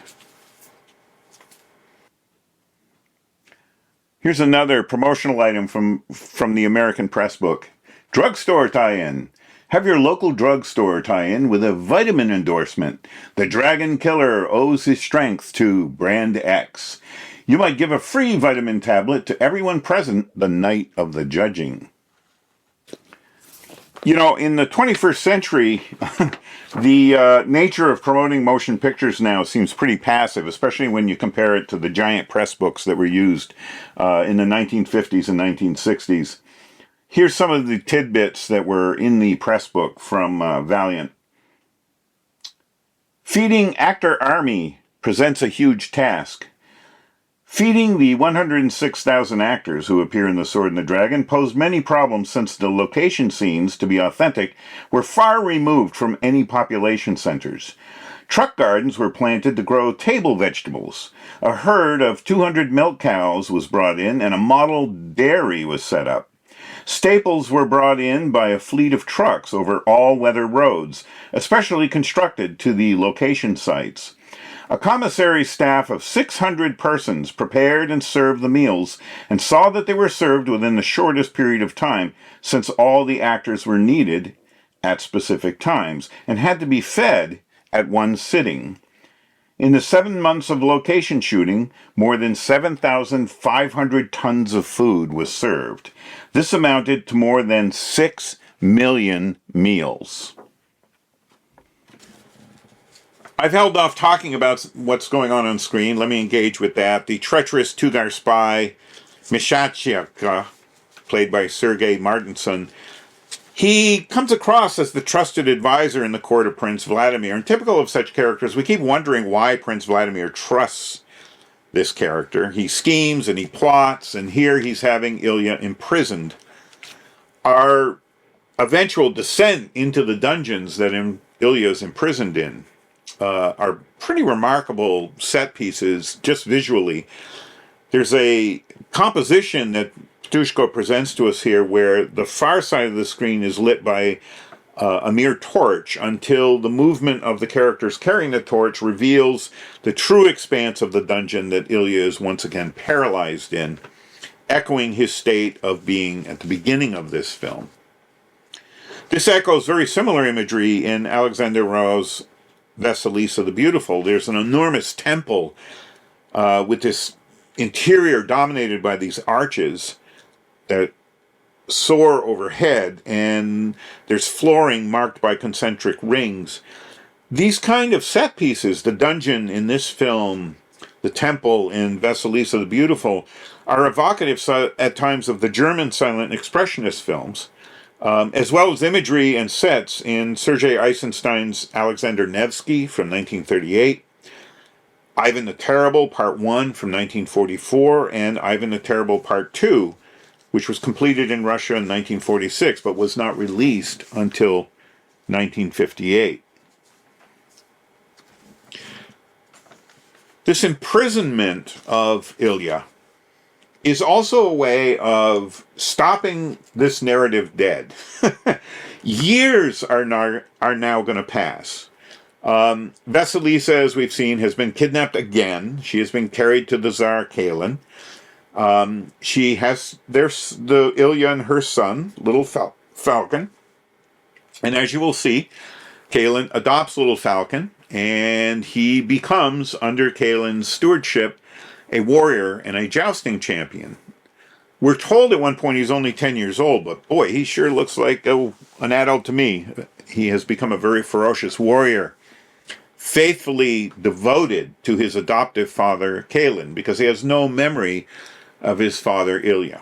Here's another promotional item from the American Press Book. Drugstore tie-in. Have your local drugstore tie-in with a vitamin endorsement. The Dragon Killer owes his strength to Brand X. You might give a free vitamin tablet to everyone present the night of the judging. You know, in the 21st century, the nature of promoting motion pictures now seems pretty passive, especially when you compare it to the giant press books that were used in the 1950s and 1960s. Here's some of the tidbits that were in the press book from Valiant. Feeding Actor Army presents a huge task. Feeding the 106,000 actors who appear in The Sword and the Dragon posed many problems since the location scenes, to be authentic, were far removed from any population centers. Truck gardens were planted to grow table vegetables. A herd of 200 milk cows was brought in, and a model dairy was set up. Staples were brought in by a fleet of trucks over all-weather roads, especially constructed to the location sites. A commissary staff of 600 persons prepared and served the meals and saw that they were served within the shortest period of time, since all the actors were needed at specific times and had to be fed at one sitting. In the 7 months of location shooting, more than 7,500 tons of food was served. This amounted to more than 6 million meals. I've held off talking about what's going on screen. Let me engage with that. The treacherous Tugar spy, Mishachiaka, played by Sergei Martinson, he comes across as the trusted advisor in the court of Prince Vladimir. And typical of such characters, we keep wondering why Prince Vladimir trusts this character. He schemes and he plots, and here he's having Ilya imprisoned. Our eventual descent into the dungeons that Ilya is imprisoned in are pretty remarkable set pieces, just visually. There's a composition that Ptushko presents to us here where the far side of the screen is lit by a mere torch until the movement of the characters carrying the torch reveals the true expanse of the dungeon that Ilya is once again paralyzed in, echoing his state of being at the beginning of this film. This echoes very similar imagery in Alexander Rao's Vasilisa the Beautiful. There's an enormous temple with this interior dominated by these arches that soar overhead, and there's flooring marked by concentric rings. These kind of set pieces, the dungeon in this film, the temple in Vasilisa the Beautiful, are evocative at times of the German silent expressionist films, as well as imagery and sets in Sergei Eisenstein's Alexander Nevsky from 1938, Ivan the Terrible Part 1 from 1944, and Ivan the Terrible Part 2, which was completed in Russia in 1946, but was not released until 1958. This imprisonment of Ilya is also a way of stopping this narrative dead. Years are now going to pass. Vasilisa, as we've seen, has been kidnapped again. She has been carried to the Tsar Kalin. There's the Ilya and her son, little Falcon. And as you will see, Kalin adopts little Falcon, and he becomes, under Kalin's stewardship, a warrior and a jousting champion. We're told at one point he's only 10 years old, but boy, he sure looks like an adult to me. he has become a very ferocious warrior, faithfully devoted to his adoptive father, Kalin, because he has no memory of his father, Ilya.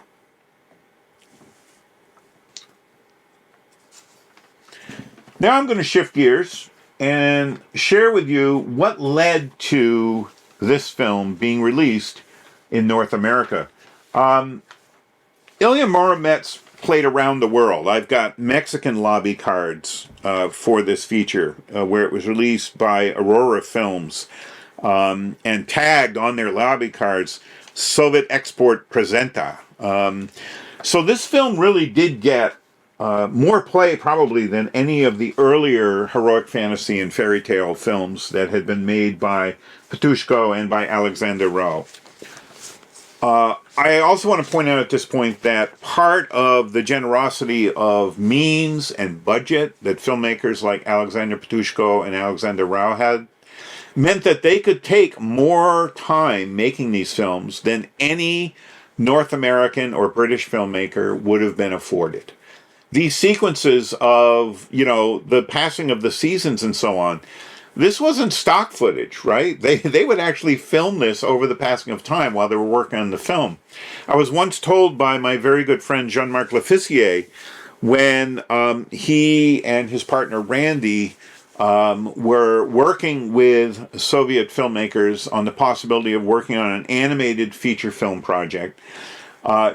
Now I'm going to shift gears and share with you what led to this film being released in North America. Ilya Muromets played around the world. I've got Mexican lobby cards for this feature, where it was released by Aurora Films, and tagged on their lobby cards, Soviet Export Presenta. So this film really did get more play probably than any of the earlier heroic fantasy and fairy tale films that had been made by Petushko and by Alexander Rowe. I also want to point out at this point that part of the generosity of means and budget that filmmakers like Alexander Petushko and Alexander Rowe had meant that they could take more time making these films than any North American or British filmmaker would have been afforded. These sequences of, the passing of the seasons and so on, this wasn't stock footage, right? They would actually film this over the passing of time while they were working on the film. I was once told by my very good friend Jean-Marc Lefissier, when he and his partner Randy were working with Soviet filmmakers on the possibility of working on an animated feature film project.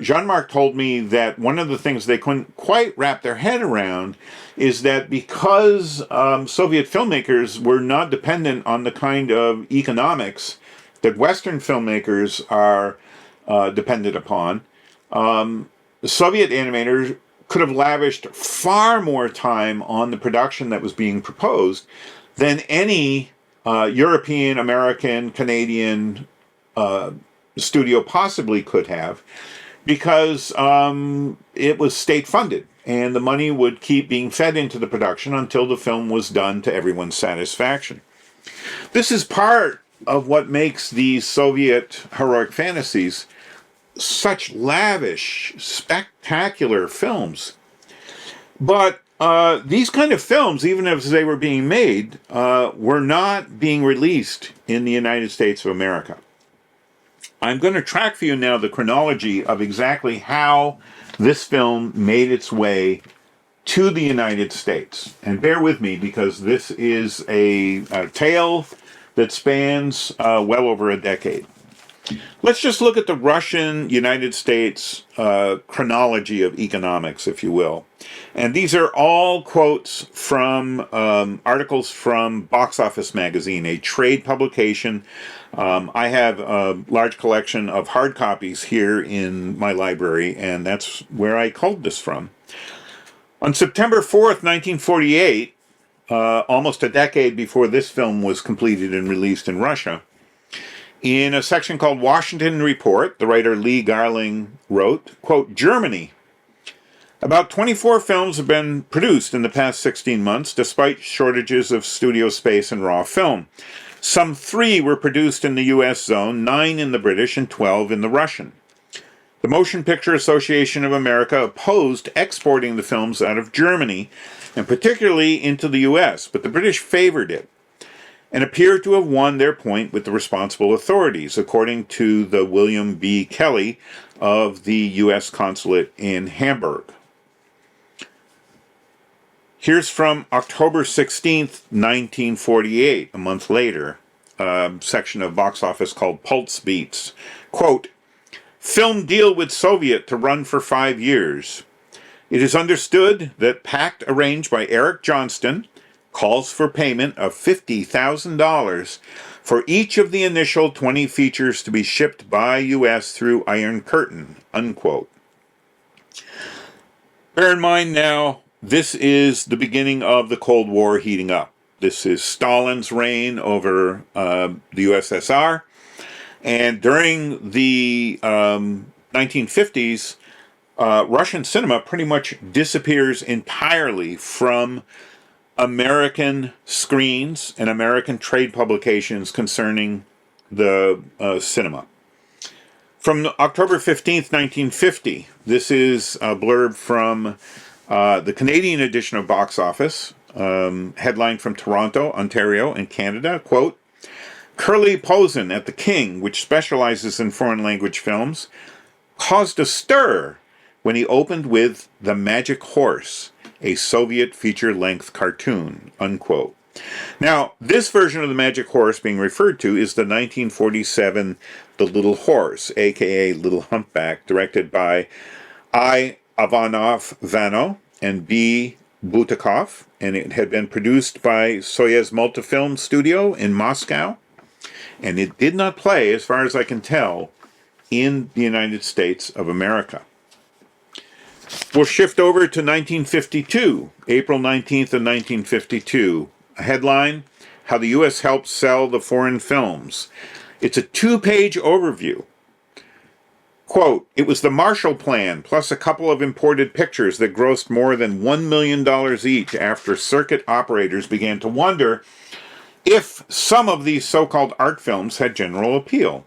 Jean-Marc told me that one of the things they couldn't quite wrap their head around is that because Soviet filmmakers were not dependent on the kind of economics that Western filmmakers are dependent upon, Soviet animators could have lavished far more time on the production that was being proposed than any European, American, Canadian studio possibly could have, because it was state-funded, and the money would keep being fed into the production until the film was done to everyone's satisfaction. This is part of what makes these Soviet heroic fantasies such lavish, spectacular films. But these kind of films, even as they were being made, were not being released in the United States of America. I'm going to track for you now the chronology of exactly how this film made its way to the United States. And bear with me, because this is a tale that spans well over a decade. Let's just look at the Russian-United States chronology of economics, if you will. And these are all quotes from articles from Box Office Magazine, a trade publication. I have a large collection of hard copies here in my library, and that's where I culled this from. On September 4th, 1948, almost a decade before this film was completed and released in Russia, in a section called Washington Report, the writer Lee Garling wrote, quote, Germany. About 24 films have been produced in the past 16 months, despite shortages of studio space and raw film. Some 3 were produced in the U.S. zone, 9 in the British, and 12 in the Russian. The Motion Picture Association of America opposed exporting the films out of Germany, and particularly into the U.S., but the British favored it, and appear to have won their point with the responsible authorities, according to the William B. Kelly of the U.S. Consulate in Hamburg. Here's from October 16th, 1948, a month later, a section of Box Office called Pulse Beats. Quote, Film deal with Soviet to run for 5 years. It is understood that pact arranged by Eric Johnston calls for payment of $50,000 for each of the initial 20 features to be shipped by U.S. through Iron Curtain, unquote. Bear in mind now, this is the beginning of the Cold War heating up. This is Stalin's reign over the USSR. And during the 1950s, Russian cinema pretty much disappears entirely from American screens and American trade publications concerning the cinema. From October 15th, 1950, this is a blurb from the Canadian edition of Box Office, headline from Toronto, Ontario, in Canada, quote, Curly Posen at the King, which specializes in foreign language films, caused a stir when he opened with The Magic Horse, a Soviet feature-length cartoon, unquote. Now, this version of The Magic Horse being referred to is the 1947 The Little Horse, aka Little Humpback, directed by I. Ivanov Vano and B. Butakov, and it had been produced by Soyuz Multifilm Studio in Moscow, and it did not play, as far as I can tell, in the United States of America. We'll shift over to 1952, April 19th of 1952. A headline, How the U.S. Helped Sell the Foreign Films. It's a 2-page overview. Quote, it was the Marshall Plan, plus a couple of imported pictures that grossed more than $1 million each after circuit operators began to wonder if some of these so-called art films had general appeal.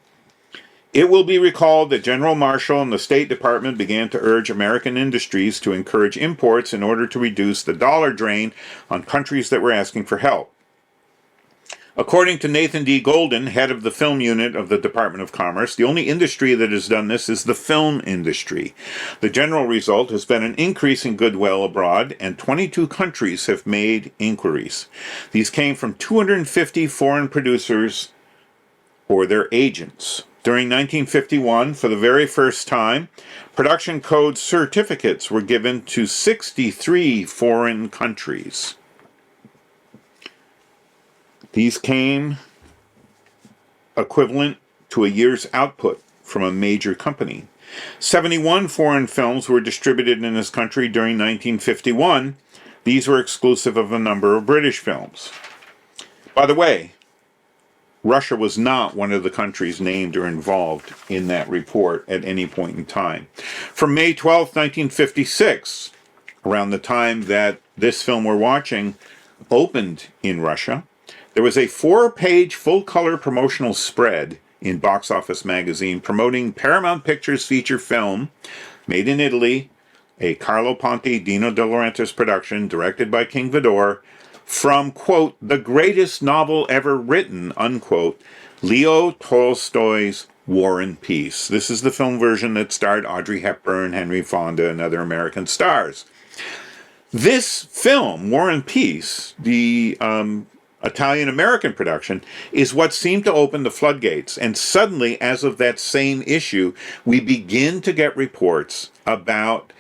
It will be recalled that General Marshall and the State Department began to urge American industries to encourage imports in order to reduce the dollar drain on countries that were asking for help. According to Nathan D. Golden, head of the film unit of the Department of Commerce, the only industry that has done this is the film industry. The general result has been an increase in goodwill abroad, and 22 countries have made inquiries. These came from 250 foreign producers or their agents. During 1951, for the very first time, production code certificates were given to 63 foreign countries. These came equivalent to a year's output from a major company. 71 foreign films were distributed in this country during 1951. These were exclusive of a number of British films. By the way, Russia was not one of the countries named or involved in that report at any point in time. From May 12, 1956, around the time that this film we're watching opened in Russia, there was a 4-page full-color promotional spread in Box Office magazine promoting Paramount Pictures' feature film, made in Italy, a Carlo Ponti, Dino De Laurentiis production directed by King Vidor, from, quote, the greatest novel ever written, unquote, Leo Tolstoy's War and Peace. This is the film version that starred Audrey Hepburn, Henry Fonda, and other American stars. This film, War and Peace, the Italian-American production, is what seemed to open the floodgates. And suddenly, as of that same issue, we begin to get reports about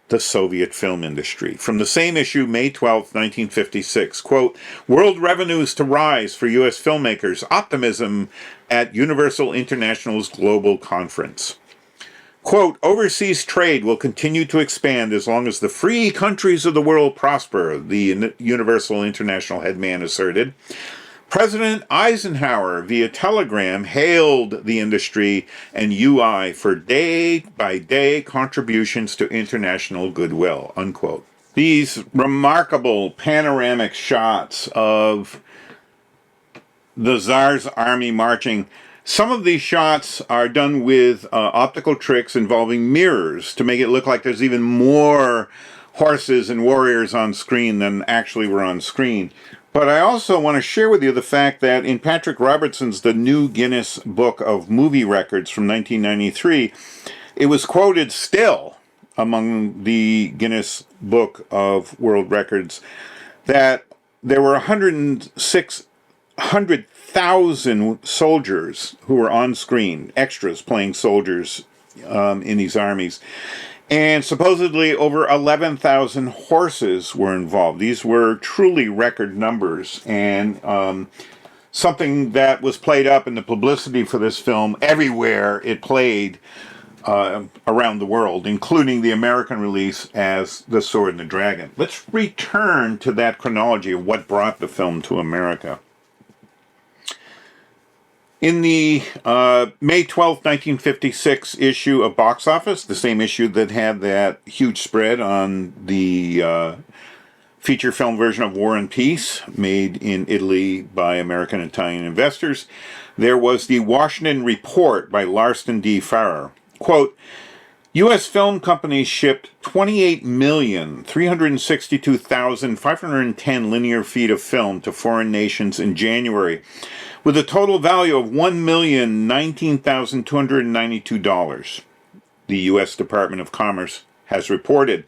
the Soviet film industry. From the same issue, May 12, 1956, quote, world revenues to rise for U.S. filmmakers, optimism at Universal International's global conference. Quote, overseas trade will continue to expand as long as the free countries of the world prosper, the Universal International headman asserted. President Eisenhower, via telegram, hailed the industry and UI for day-by-day contributions to international goodwill, unquote. These remarkable panoramic shots of the Tsar's army marching. Some of these shots are done with optical tricks involving mirrors to make it look like there's even more horses and warriors on screen than actually were on screen. But I also want to share with you the fact that in Patrick Robertson's The New Guinness Book of Movie Records from 1993, it was quoted still among the Guinness Book of World Records that there were 100,000 soldiers who were on screen, extras playing soldiers in these armies. And supposedly over 11,000 horses were involved. These were truly record numbers, and something that was played up in the publicity for this film everywhere it played around the world, including the American release as The Sword and the Dragon. Let's return to that chronology of what brought the film to America. In the May 12, 1956 issue of Box Office, the same issue that had that huge spread on the feature film version of War and Peace, made in Italy by American and Italian investors, there was the Washington Report by Larston D. Farrer. Quote, U.S. film companies shipped 28,362,510 linear feet of film to foreign nations in January, with a total value of $1,019,292, the U.S. Department of Commerce has reported.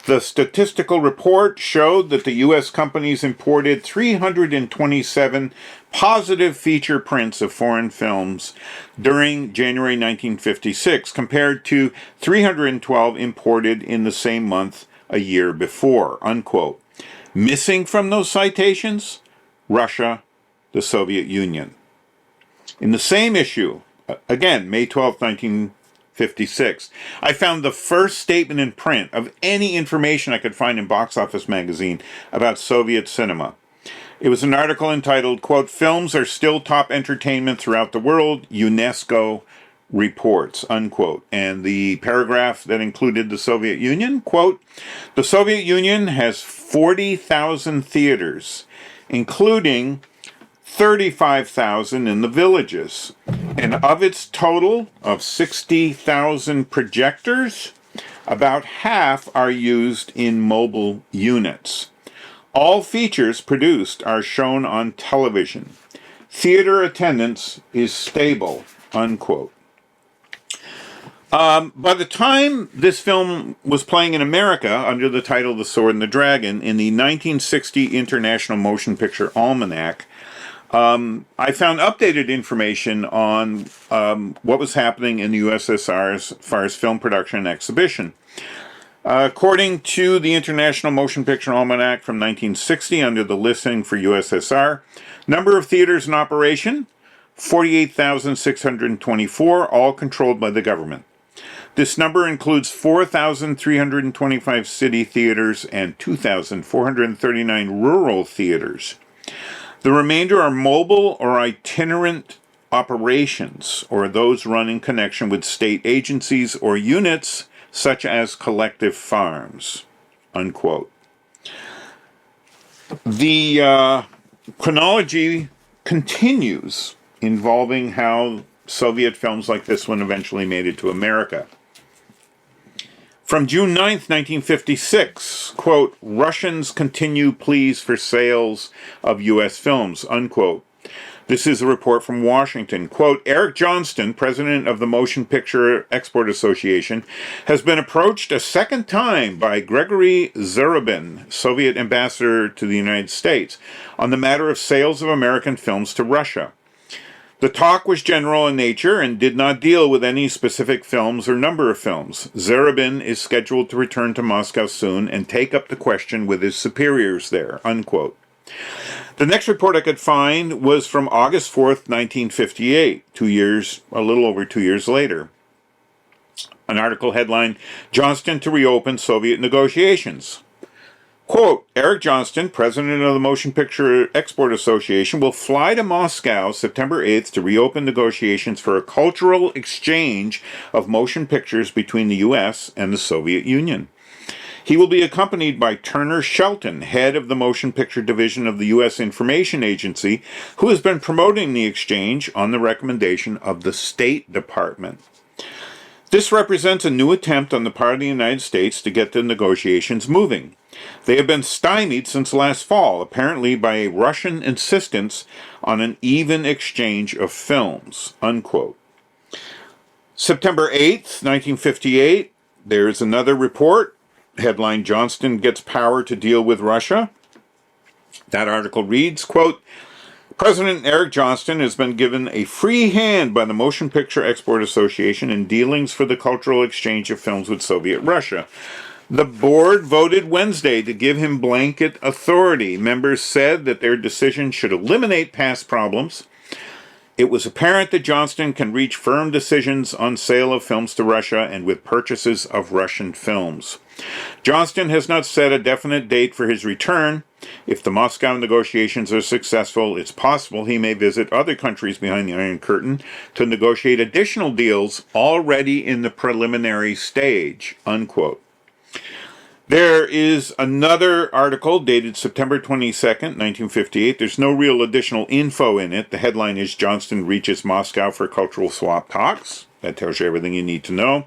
The statistical report showed that the U.S. companies imported 327 positive feature prints of foreign films during January 1956, compared to 312 imported in the same month a year before, unquote. Missing from those citations, Russia, the Soviet Union. In the same issue, again, May 12, 1956, I found the first statement in print of any information I could find in Box Office magazine about Soviet cinema. It was an article entitled, quote, "Films are still top entertainment throughout the world, UNESCO reports," unquote. And the paragraph that included the Soviet Union, quote, "The Soviet Union has 40,000 theaters, including 35,000 in the villages. And of its total of 60,000 projectors, about half are used in mobile units. All features produced are shown on television. Theater attendance is stable," unquote. By the time this film was playing in America under the title The Sword and the Dragon in the 1960 International Motion Picture Almanac, I found updated information on what was happening in the USSR as far as film production and exhibition. According to the International Motion Picture Almanac from 1960, under the listing for USSR, number of theaters in operation, 48,624, all controlled by the government. This number includes 4,325 city theaters and 2,439 rural theaters. The remainder are mobile or itinerant operations, or those run in connection with state agencies or units such as collective farms, unquote. The chronology continues, involving how Soviet films like this one eventually made it to America. From June 9th, 1956, quote, "Russians continue pleas for sales of U.S. films," unquote. This is a report from Washington. Quote, "Eric Johnston, president of the Motion Picture Export Association, has been approached a second time by Gregory Zarubin, Soviet ambassador to the United States, on the matter of sales of American films to Russia. The talk was general in nature and did not deal with any specific films or number of films. Zarubin is scheduled to return to Moscow soon and take up the question with his superiors there," unquote. The next report I could find was from August 4th, 1958, a little over 2 years later. An article headlined, "Johnston to Reopen Soviet Negotiations." Quote, "Eric Johnston, president of the Motion Picture Export Association, will fly to Moscow September 8th to reopen negotiations for a cultural exchange of motion pictures between the U.S. and the Soviet Union. He will be accompanied by Turner Shelton, head of the Motion Picture Division of the U.S. Information Agency, who has been promoting the exchange on the recommendation of the State Department. This represents a new attempt on the part of the United States to get the negotiations moving. They have been stymied since last fall, apparently by a Russian insistence on an even exchange of films," unquote. September 8th, 1958, there is another report, headline, "Johnston Gets Power to Deal with Russia." That article reads, quote, "President Eric Johnston has been given a free hand by the Motion Picture Export Association in dealings for the cultural exchange of films with Soviet Russia. The board voted Wednesday to give him blanket authority. Members said that their decision should eliminate past problems. It was apparent that Johnston can reach firm decisions on sale of films to Russia and with purchases of Russian films. Johnston has not set a definite date for his return. If the Moscow negotiations are successful, it's possible he may visit other countries behind the Iron Curtain to negotiate additional deals already in the preliminary stage," unquote. There is another article dated September 22nd, 1958. There's no real additional info in it. The headline is "Johnston Reaches Moscow for Cultural Swap Talks," That tells you everything you need to know.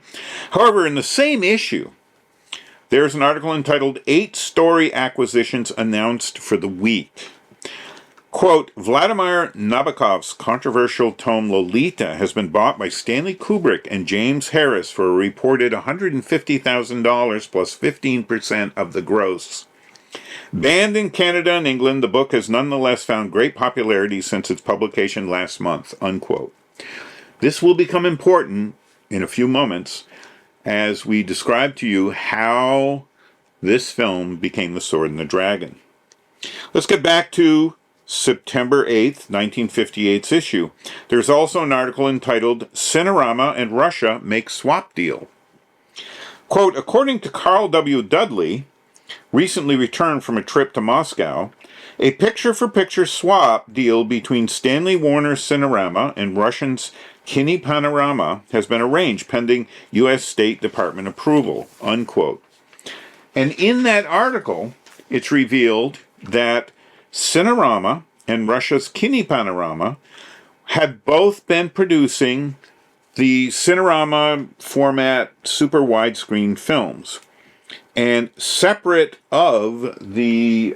However, in the same issue, there's an article entitled 8 Story Acquisitions Announced for the Week. Quote, Vladimir Nabokov's controversial tome Lolita has been bought by Stanley Kubrick and James Harris for a reported $150,000 plus 15% of the gross. Banned in Canada and England, the book has nonetheless found great popularity since its publication last month, unquote. This will become important in a few moments as we describe to you how this film became The Sword and the Dragon. Let's get back to September 8th, 1958's issue. There's also an article entitled Cinerama and Russia Make Swap Deal. Quote, according to Carl W. Dudley, recently returned from a trip to Moscow, a picture-for-picture swap deal between Stanley Warner Cinerama and Russian's Kini Panorama has been arranged pending U.S. State Department approval, unquote. And in that article, it's revealed that Cinerama and Russia's Kini Panorama had both been producing the Cinerama format super widescreen films. And separate of the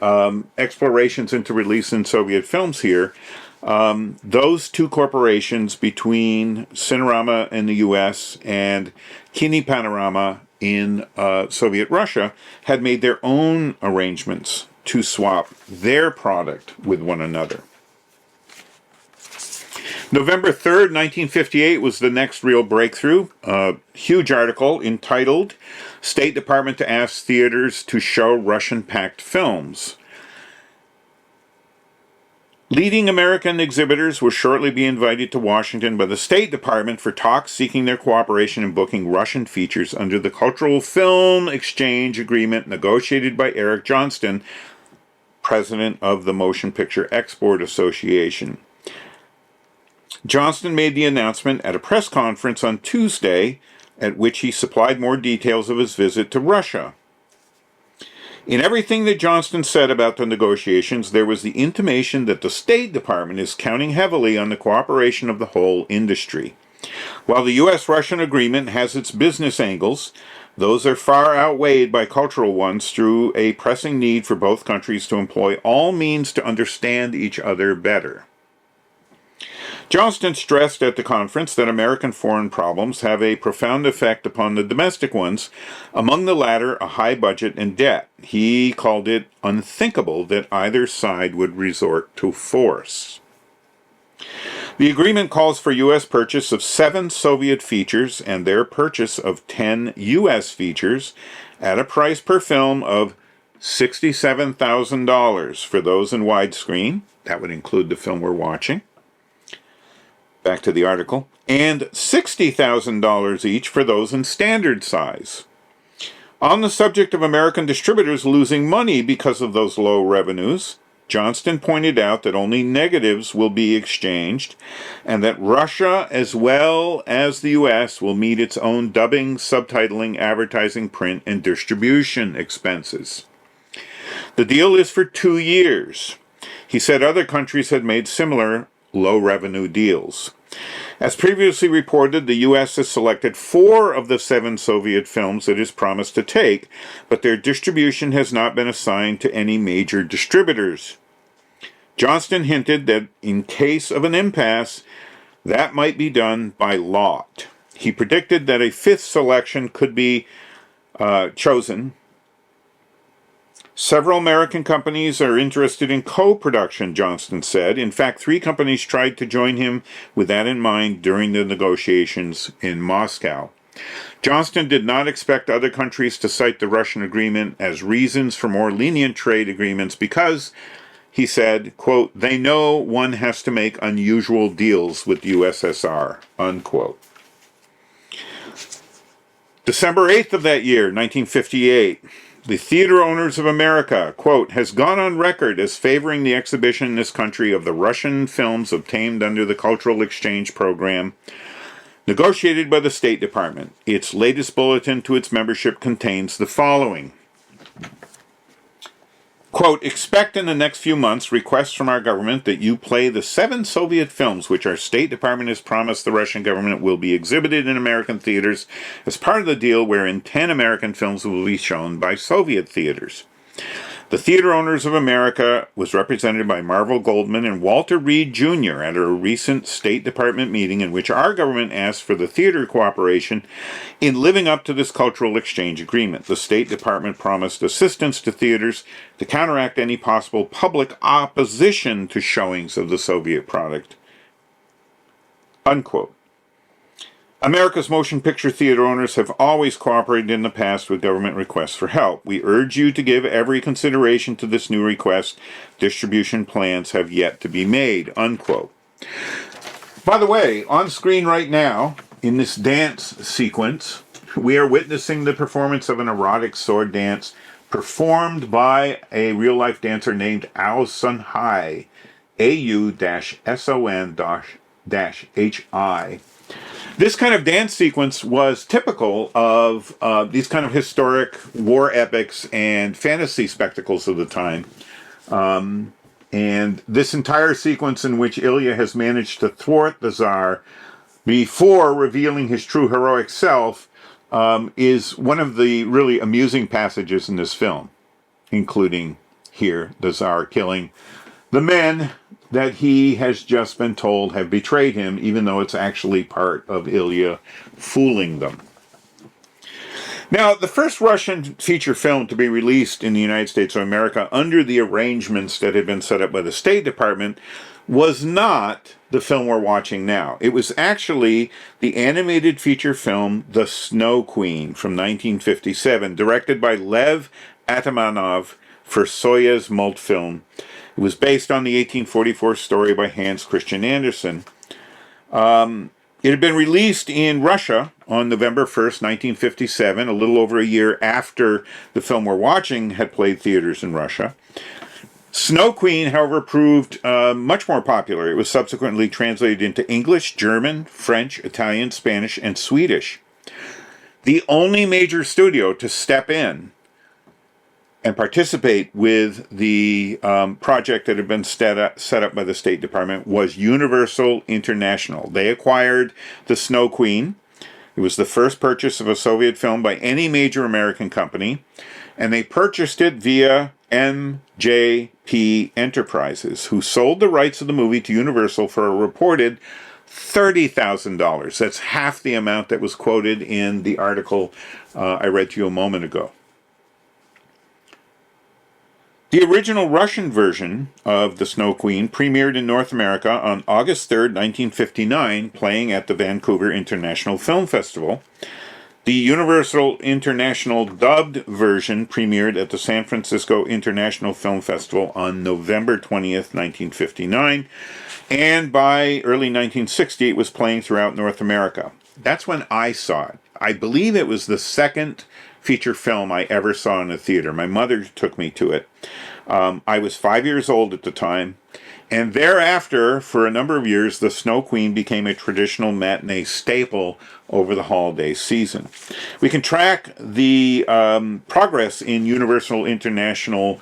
explorations into release in Soviet films here, those two corporations between Cinerama in the U.S. and Kini Panorama in Soviet Russia had made their own arrangements to swap their product with one another. November 3rd, 1958 was the next real breakthrough. A huge article entitled State Department to Ask Theaters to Show Russian-Packed Films. Leading American exhibitors will shortly be invited to Washington by the State Department for talks seeking their cooperation in booking Russian features under the Cultural Film Exchange Agreement negotiated by Eric Johnston, president of the Motion Picture Export Association. Johnston made the announcement at a press conference on Tuesday, at which he supplied more details of his visit to Russia. In everything that Johnston said about the negotiations, there was the intimation that the State Department is counting heavily on the cooperation of the whole industry. While the U.S.-Russian agreement has its business angles, those are far outweighed by cultural ones through a pressing need for both countries to employ all means to understand each other better. Johnston stressed at the conference that American foreign problems have a profound effect upon the domestic ones, among the latter a high budget and debt. He called it unthinkable that either side would resort to force. The agreement calls for U.S. purchase of 7 Soviet features and their purchase of 10 U.S. features at a price per film of $67,000 for those in widescreen. That would include the film we're watching. Back to the article, and $60,000 each for those in standard size. On the subject of American distributors losing money because of those low revenues, Johnston pointed out that only negatives will be exchanged, and that Russia, as well as the U.S., will meet its own dubbing, subtitling, advertising, print, and distribution expenses. The deal is for 2 years. He said other countries had made similar low-revenue deals. As previously reported, the U.S. has selected 4 of the 7 Soviet films it is promised to take, but their distribution has not been assigned to any major distributors. Johnston hinted that in case of an impasse, that might be done by lot. He predicted that a 5th selection could be chosen. Several American companies are interested in co-production, Johnston said. In fact, 3 companies tried to join him with that in mind during the negotiations in Moscow. Johnston did not expect other countries to cite the Russian agreement as reasons for more lenient trade agreements because, he said, quote, they know one has to make unusual deals with the USSR, unquote. December 8th of that year, 1958, the Theater Owners of America, quote, has gone on record as favoring the exhibition in this country of the Russian films obtained under the Cultural Exchange Program, negotiated by the State Department. Its latest bulletin to its membership contains the following. Quote, expect in the next few months requests from our government that you play the 7 Soviet films which our State Department has promised the Russian government will be exhibited in American theaters as part of the deal, wherein 10 American films will be shown by Soviet theaters. The Theater Owners of America was represented by Marvel Goldman and Walter Reed Jr. at a recent State Department meeting in which our government asked for the theater cooperation in living up to this cultural exchange agreement. The State Department promised assistance to theaters to counteract any possible public opposition to showings of the Soviet product. Unquote. America's motion picture theater owners have always cooperated in the past with government requests for help. We urge you to give every consideration to this new request. Distribution plans have yet to be made. Unquote. By the way, on screen right now, in this dance sequence, we are witnessing the performance of an erotic sword dance performed by a real-life dancer named Ao Sun Hai, AU-SON-HI. This kind of dance sequence was typical of these kind of historic war epics and fantasy spectacles of the time. And this entire sequence in which Ilya has managed to thwart the Tsar before revealing his true heroic self is one of the really amusing passages in this film, including here, the Tsar killing the men that he has just been told have betrayed him, even though it's actually part of Ilya fooling them. Now, the first Russian feature film to be released in the United States of America under the arrangements that had been set up by the State Department was not the film we're watching now. It was actually the animated feature film The Snow Queen from 1957, directed by Lev Atamanov for Soyuz Multfilm. It was based on the 1844 story by Hans Christian Andersen. It had been released in Russia on November 1st, 1957, a little over a year after the film we're watching had played theaters in Russia. Snow Queen, however, proved much more popular. It was subsequently translated into English, German, French, Italian, Spanish, and Swedish. The only major studio to step in and participate with the project that had been set up by the State Department was Universal International. They acquired The Snow Queen. It was the first purchase of a Soviet film by any major American company, and they purchased it via MJP Enterprises, who sold the rights of the movie to Universal for a reported $30,000. That's half the amount that was quoted in the article I read to you a moment ago. The original Russian version of The Snow Queen premiered in North America on August 3rd, 1959, playing at the Vancouver International Film Festival. The Universal International dubbed version premiered at the San Francisco International Film Festival on November 20th, 1959, and by early 1960 it was playing throughout North America. That's when I saw it. I believe it was the second feature film I ever saw in a theater. My mother took me to it. I was 5 years old at the time, and thereafter, for a number of years, The Snow Queen became a traditional matinee staple over the holiday season. We can track the progress in Universal International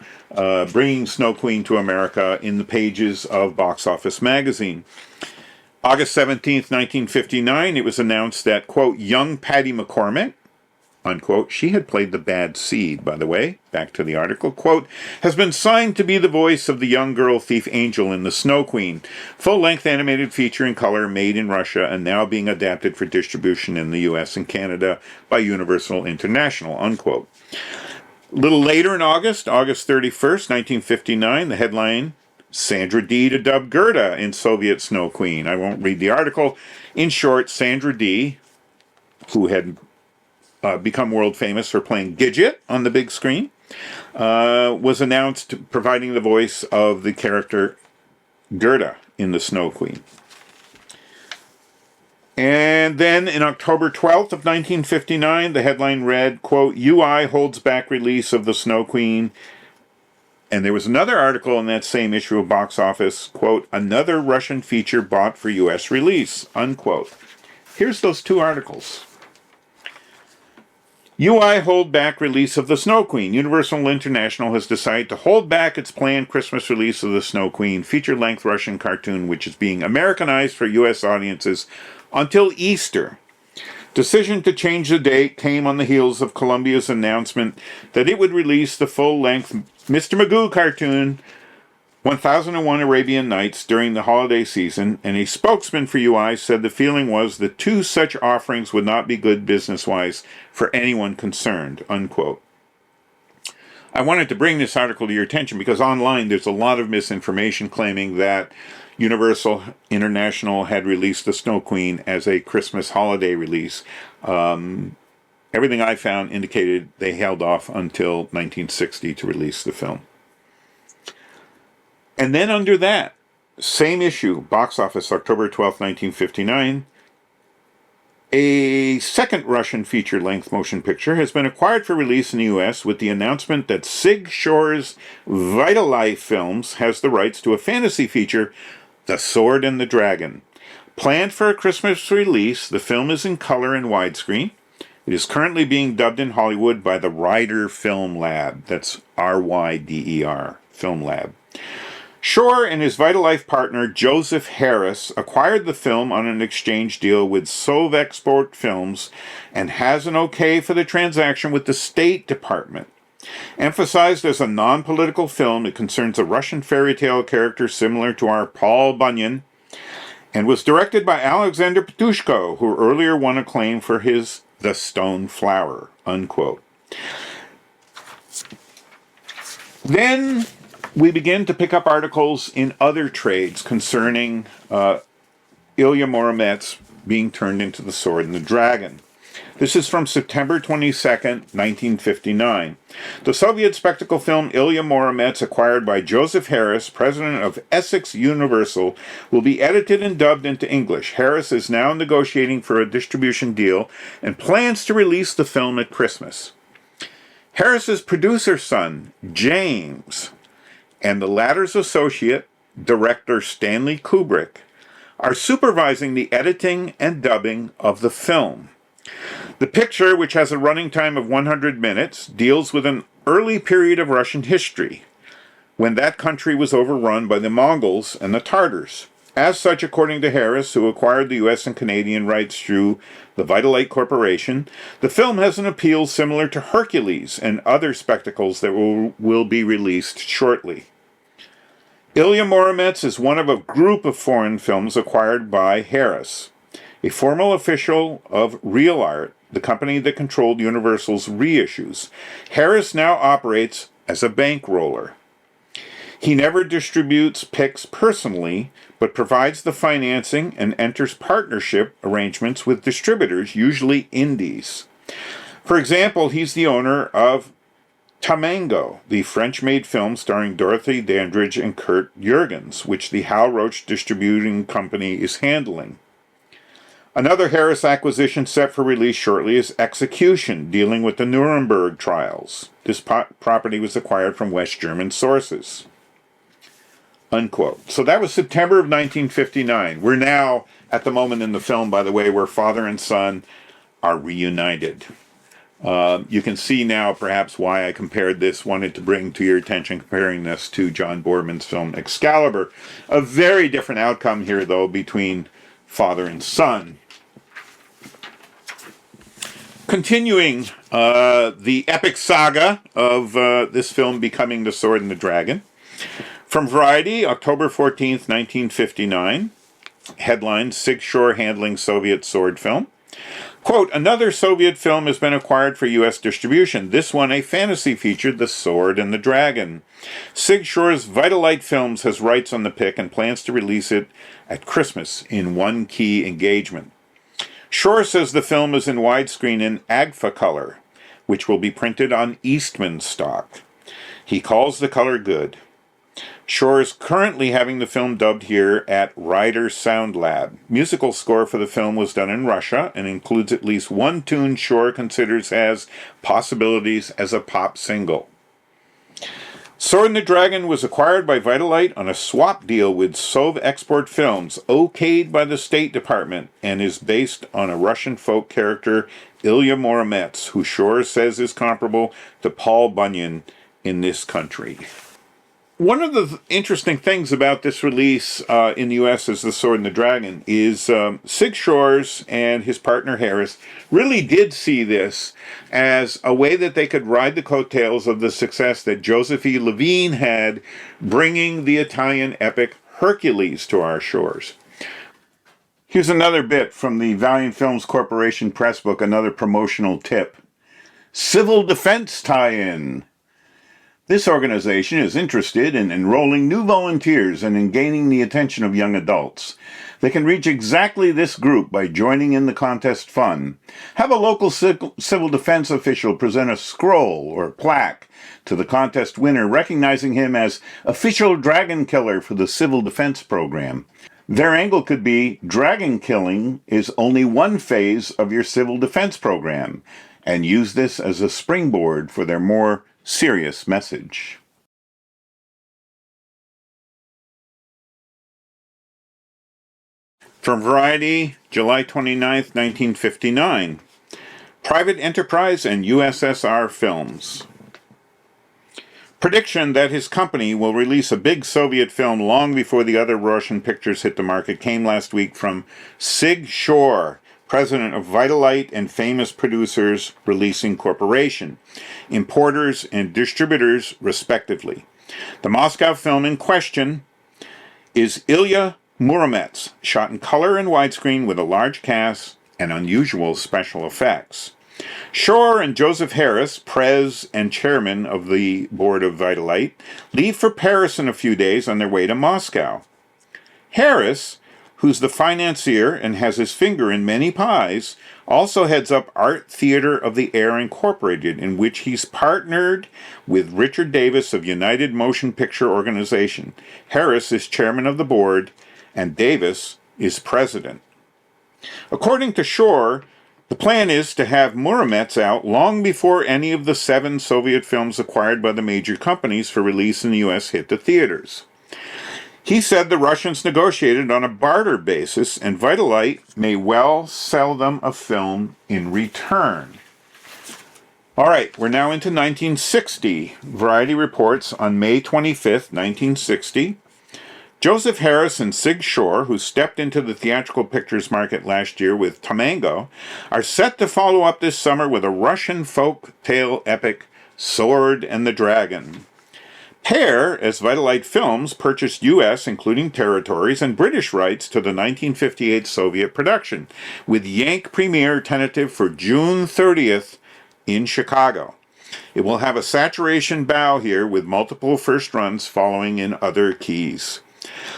bringing Snow Queen to America in the pages of Box Office Magazine. August 17th, 1959, it was announced that, quote, young Patty McCormick, unquote, she had played the bad seed, by the way, back to the article, quote, has been signed to be the voice of the young girl thief Angel in The Snow Queen, full-length animated feature in color made in Russia and now being adapted for distribution in the US and Canada by Universal International, unquote. A little later in August 31st, 1959, the headline, Sandra Dee to dub Gerda in Soviet Snow Queen. I won't read the article. In short, Sandra Dee, who had become world famous for playing Gidget on the big screen, was announced providing the voice of the character Gerda in The Snow Queen. And then in October 12th of 1959, the headline read, quote, UI holds back release of The Snow Queen. And there was another article in that same issue of Box Office, quote, another Russian feature bought for US release, unquote. Here's those two articles. UI hold back release of The Snow Queen. Universal International has decided to hold back its planned Christmas release of The Snow Queen, feature-length Russian cartoon, which is being Americanized for U.S. audiences until Easter. Decision to change the date came on the heels of Columbia's announcement that it would release the full-length Mr. Magoo cartoon 1001 Arabian Nights during the holiday season, and a spokesman for UI said the feeling was that two such offerings would not be good business-wise for anyone concerned, unquote. I wanted to bring this article to your attention because online there's a lot of misinformation claiming that Universal International had released The Snow Queen as a Christmas holiday release. Everything I found indicated they held off until 1960 to release the film. And then under that, same issue, box office, October 12th, 1959, a second Russian feature-length motion picture has been acquired for release in the U.S. with the announcement that Sig Shor's Vitalife Films has the rights to a fantasy feature, The Sword and the Dragon. Planned for a Christmas release, the film is in color and widescreen. It is currently being dubbed in Hollywood by the Ryder Film Lab. That's R-Y-D-E-R, Film Lab. Shore and his Vitalife partner, Joseph Harris, acquired the film on an exchange deal with Sovexport Films and has an okay for the transaction with the State Department. Emphasized as a non-political film, it concerns a Russian fairy tale character similar to our Paul Bunyan, and was directed by Alexander Ptushko, who earlier won acclaim for his The Stone Flower, unquote. Then we begin to pick up articles in other trades concerning Ilya Muromets being turned into the Sword and the Dragon. This is from September 22nd, 1959. The Soviet spectacle film Ilya Muromets, acquired by Joseph Harris, president of Essex Universal, will be edited and dubbed into English. Harris is now negotiating for a distribution deal and plans to release the film at Christmas. Harris's producer son, James, and the latter's associate, director Stanley Kubrick, are supervising the editing and dubbing of the film. The picture, which has a running time of 100 minutes, deals with an early period of Russian history, when that country was overrun by the Mongols and the Tartars. As such, according to Harris, who acquired the U.S. and Canadian rights through the Vitalite Corporation, the film has an appeal similar to Hercules and other spectacles that will be released shortly. Ilya Muromets is one of a group of foreign films acquired by Harris, a formal official of Real Art, the company that controlled Universal's reissues. Harris now operates as a bankroller. He never distributes picks personally, but provides the financing and enters partnership arrangements with distributors, usually indies. For example, he's the owner of Tamango, the French-made film starring Dorothy Dandridge and Kurt Jurgens, which the Hal Roach Distributing Company is handling. Another Harris acquisition set for release shortly is Execution, dealing with the Nuremberg trials. This property was acquired from West German sources. Unquote. So that was September of 1959. We're now at the moment in the film, by the way, where father and son are reunited. You can see now perhaps why I wanted to bring to your attention, comparing this to John Boorman's film Excalibur. A very different outcome here, though, between father and son. Continuing the epic saga of this film becoming The Sword and the Dragon. From Variety, October 14th, 1959. Headline, Sig Shor handling Soviet sword film. Quote, another Soviet film has been acquired for U.S. distribution. This one a fantasy feature, The Sword and the Dragon. Sig Shor's Vitalite Films has rights on the pick and plans to release it at Christmas in one key engagement. Shore says the film is in widescreen in Agfa color, which will be printed on Eastman stock. He calls the color good. Shore is currently having the film dubbed here at Ryder Sound Lab. Musical score for the film was done in Russia and includes at least one tune Shore considers has possibilities as a pop single. Sword and the Dragon was acquired by Vitalite on a swap deal with Sov Export Films, okayed by the State Department, and is based on a Russian folk character, Ilya Muromets, who Shore says is comparable to Paul Bunyan in this country. One of the interesting things about this release in the U.S. as The Sword and the Dragon is Sig Shores and his partner Harris really did see this as a way that they could ride the coattails of the success that Joseph E. Levine had bringing the Italian epic Hercules to our shores. Here's another bit from the Valiant Films Corporation press book, another promotional tip. Civil Defense tie-in. This organization is interested in enrolling new volunteers and in gaining the attention of young adults. They can reach exactly this group by joining in the contest fun. Have a local civil defense official present a scroll or plaque to the contest winner, recognizing him as official dragon killer for the civil defense program. Their angle could be, dragon killing is only one phase of your civil defense program, and use this as a springboard for their more serious message. From Variety, July 29th, 1959. Private Enterprise and USSR Films. Prediction that his company will release a big Soviet film long before the other Russian pictures hit the market came last week from Sig Shore, president of Vitalite and Famous Producers Releasing Corporation, importers and distributors, respectively. The Moscow film in question is Ilya Muromets, shot in color and widescreen with a large cast and unusual special effects. Shore and Joseph Harris, prez and chairman of the board of Vitalite, leave for Paris in a few days on their way to Moscow. Harris, who's the financier and has his finger in many pies, also heads up Art Theater of the Air Incorporated, in which he's partnered with Richard Davis of United Motion Picture Organization. Harris is chairman of the board, and Davis is president. According to Shore, the plan is to have Muromets out long before any of the 7 Soviet films acquired by the major companies for release in the U.S. hit the theaters. He said the Russians negotiated on a barter basis, and Vitalite may well sell them a film in return. All right, we're now into 1960. Variety reports on May 25th, 1960. Joseph Harris and Sig Shore, who stepped into the theatrical pictures market last year with Tamango, are set to follow up this summer with a Russian folk tale epic, Sword and the Dragon. Pair, as Vitalite Films, purchased U.S., including territories, and British rights to the 1958 Soviet production, with Yank premiere tentative for June 30th in Chicago. It will have a saturation bow here with multiple first runs following in other keys.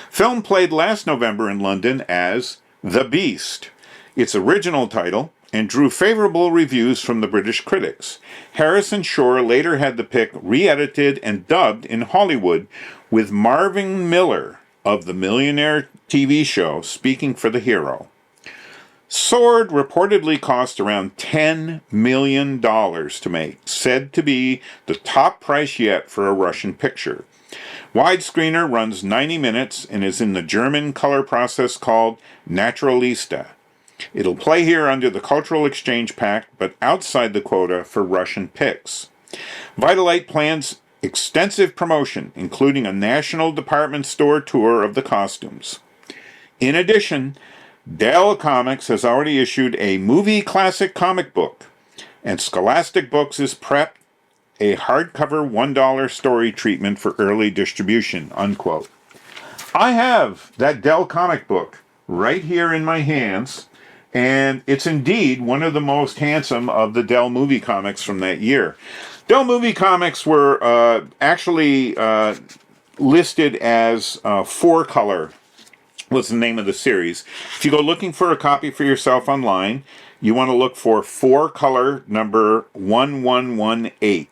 Film played last November in London as The Beast, its original title, and drew favorable reviews from the British critics. Harris and Shore later had the pick re-edited and dubbed in Hollywood, with Marvin Miller of the Millionaire TV show speaking for the hero. Sword reportedly cost around $10 million to make, said to be the top price yet for a Russian picture. Widescreener runs 90 minutes and is in the German color process called Naturalista. It'll play here under the Cultural Exchange Pact, but outside the quota for Russian picks. Vitalite plans extensive promotion, including a national department store tour of the costumes. In addition, Dell Comics has already issued a movie classic comic book, and Scholastic Books is prepped a hardcover $1 story treatment for early distribution, unquote. I have that Dell comic book right here in my hands, and it's indeed one of the most handsome of the Dell movie comics from that year. Dell movie comics were actually listed as 4-color was the name of the series. If you go looking for a copy for yourself online, you want to look for 4-color number 1118.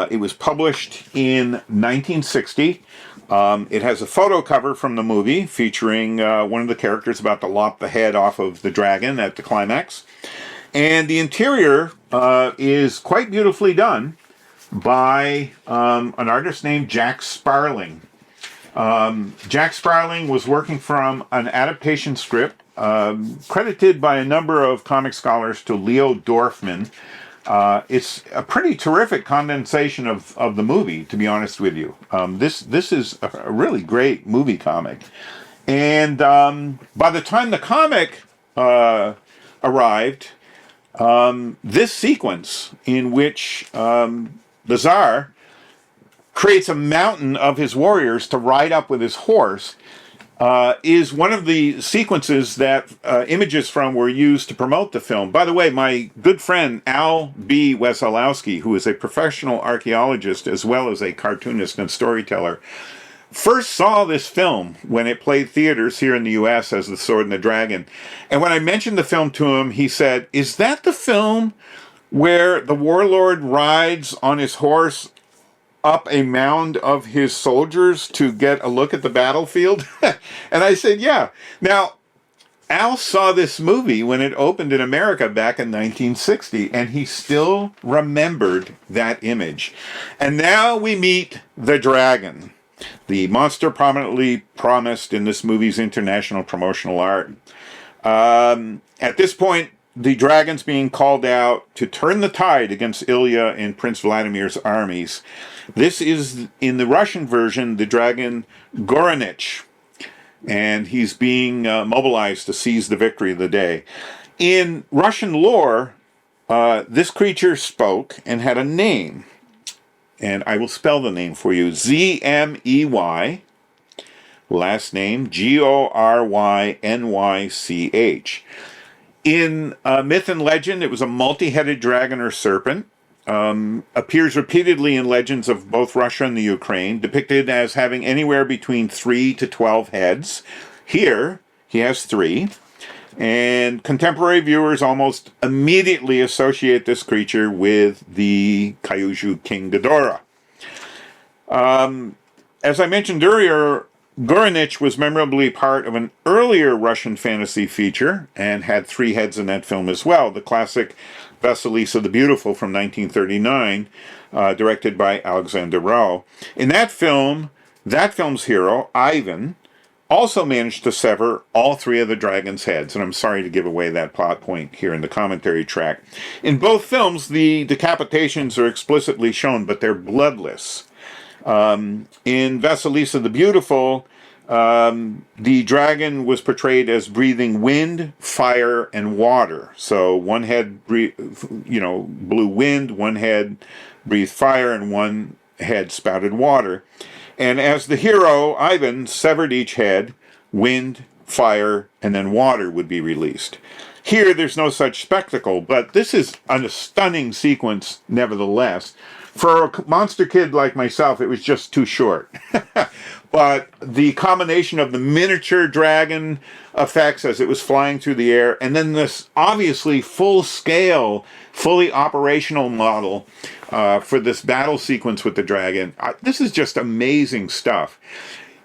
It was published in 1960. It has a photo cover from the movie featuring one of the characters about to lop the head off of the dragon at the climax. And the interior is quite beautifully done. by an artist named Jack Sparling. Jack Sparling was working from an adaptation script credited by a number of comic scholars to Leo Dorfman. It's a pretty terrific condensation of the movie, to be honest with you. This is a really great movie comic. And by the time the comic arrived, this sequence in which the Tsar creates a mountain of his warriors to ride up with his horse is one of the sequences that images from were used to promote the film. By the way, my good friend Al B. Wesolowski, who is a professional archaeologist as well as a cartoonist and storyteller, first saw this film when it played theaters here in the U.S. as The Sword and the Dragon. And when I mentioned the film to him, he said, "Is that the film where the warlord rides on his horse up a mound of his soldiers to get a look at the battlefield?" And I said, yeah. Now, Al saw this movie when it opened in America back in 1960, and he still remembered that image. And now we meet the dragon, the monster prominently promised in this movie's international promotional art. At this point, the dragon's being called out to turn the tide against Ilya and Prince Vladimir's armies. This is, in the Russian version, the dragon Goronich, and he's being mobilized to seize the victory of the day. In Russian lore, this creature spoke and had a name, and I will spell the name for you. Zmey, last name Gorynych. In myth and legend, it was a multi-headed dragon or serpent. Appears repeatedly in legends of both Russia and the Ukraine, depicted as having anywhere between 3 to 12 heads. Here, he has 3. And contemporary viewers almost immediately associate this creature with the Kyushu King Ghidorah. As I mentioned earlier, Goronich was memorably part of an earlier Russian fantasy feature and had 3 heads in that film as well. The classic Vasilisa the Beautiful from 1939, directed by Alexander Rau. In that film, that film's hero, Ivan, also managed to sever all 3 of the dragon's heads, and I'm sorry to give away that plot point here in the commentary track. In both films, the decapitations are explicitly shown, but they're bloodless. In Vasilisa the Beautiful, the dragon was portrayed as breathing wind, fire, and water. So one head blew wind, one head breathed fire, and one head spouted water. And as the hero, Ivan, severed each head, wind, fire, and then water would be released. Here, there's no such spectacle, but this is a stunning sequence nevertheless. For a monster kid like myself, it was just too short. But the combination of the miniature dragon effects as it was flying through the air, and then this obviously full-scale, fully operational model for this battle sequence with the dragon, this is just amazing stuff.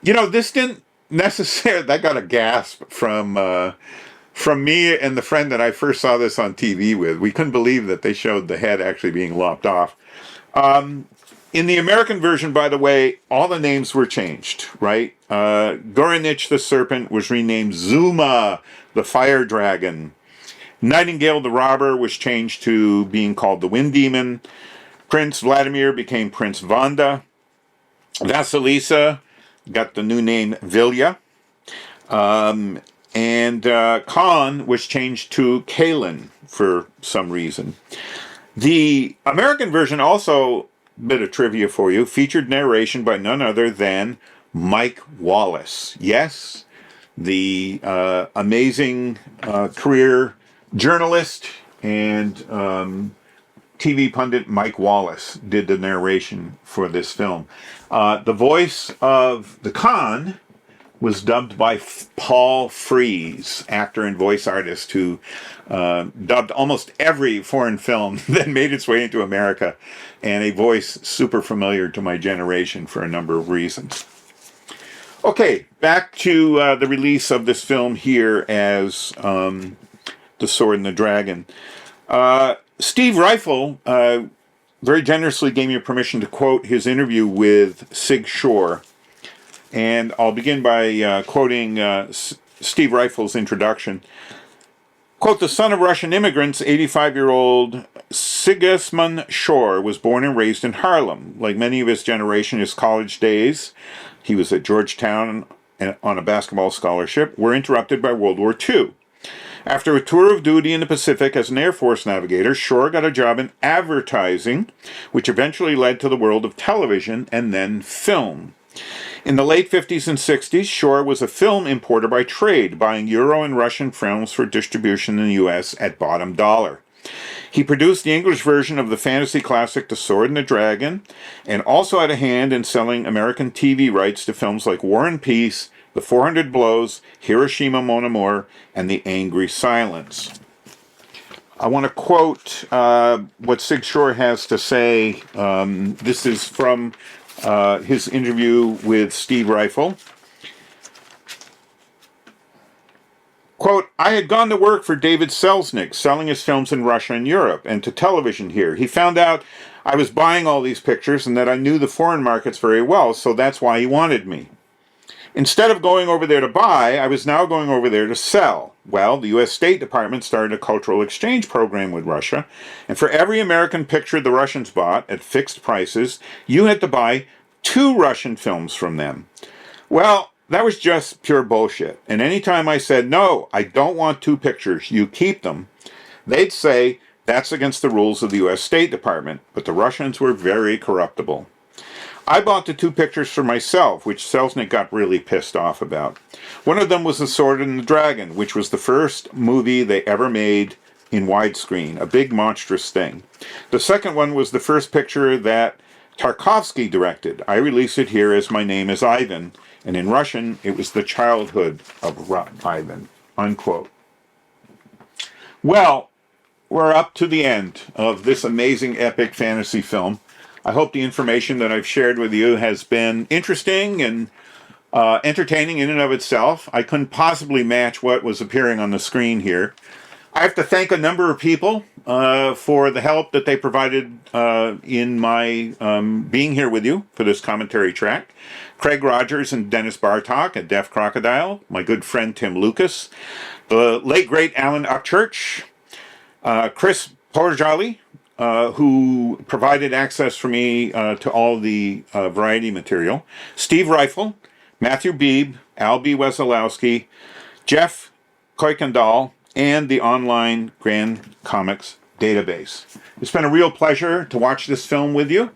You know, this didn't necessarily... I got a gasp from me and the friend that I first saw this on TV with. We couldn't believe that they showed the head actually being lopped off. In the American version, by the way, all the names were changed, right? Goronich the Serpent was renamed Zuma the Fire Dragon. Nightingale the Robber was changed to being called the Wind Demon. Prince Vladimir became Prince Vanda. Vasilisa got the new name Vilya. And Khan was changed to Kalin for some reason. The American version also, bit of trivia for you, featured narration by none other than Mike Wallace. Yes, the amazing career journalist and TV pundit Mike Wallace did the narration for this film. The voice of the Khan was dubbed by Paul Frees, actor and voice artist who dubbed almost every foreign film that made its way into America, and a voice super familiar to my generation for a number of reasons. Okay, back to the release of this film here as The Sword and the Dragon. Steve Reifel very generously gave me permission to quote his interview with Sig Shore. And I'll begin by quoting Steve Reifel's introduction. Quote, the son of Russian immigrants, 85-year-old Sigismund Shore was born and raised in Harlem. Like many of his generation, his college days, he was at Georgetown on a basketball scholarship, were interrupted by World War II. After a tour of duty in the Pacific as an Air Force navigator, Shore got a job in advertising, which eventually led to the world of television and then film. In the late 50s and 60s, Shore was a film importer by trade, buying Euro and Russian films for distribution in the U.S. at bottom dollar. He produced the English version of the fantasy classic The Sword and the Dragon, and also had a hand in selling American TV rights to films like War and Peace, The 400 Blows, Hiroshima Mon Amour, and The Angry Silence. I want to quote what Sig Shore has to say. This is from his interview with Steve Reifel. Quote, I had gone to work for David Selznick, selling his films in Russia and Europe, and to television here. He found out I was buying all these pictures and that I knew the foreign markets very well, so that's why he wanted me. Instead of going over there to buy, I was now going over there to sell. Well, the U.S. State Department started a cultural exchange program with Russia, and for every American picture the Russians bought at fixed prices, you had to buy 2 Russian films from them. Well, that was just pure bullshit. And anytime I said, no, I don't want 2 pictures, you keep them, they'd say, that's against the rules of the U.S. State Department. But the Russians were very corruptible. I bought the 2 pictures for myself, which Selznick got really pissed off about. One of them was The Sword and the Dragon, which was the first movie they ever made in widescreen, a big monstrous thing. The second one was the first picture that Tarkovsky directed. I release it here as My Name is Ivan, and in Russian it was The Childhood of Ivan, unquote. Well, we're up to the end of this amazing epic fantasy film. I hope the information that I've shared with you has been interesting and entertaining in and of itself. I couldn't possibly match what was appearing on the screen here. I have to thank a number of people for the help that they provided in my being here with you for this commentary track. Craig Rogers and Dennis Bartok at Deaf Crocodile, my good friend Tim Lucas, the late great Alan Upchurch, Chris Porjali, who provided access for me to all the variety material, Steve Reifel, Matthew Beebe, Al B. Wesolowski, Jeff Kuykendall, and the online Grand Comics database. It's been a real pleasure to watch this film with you.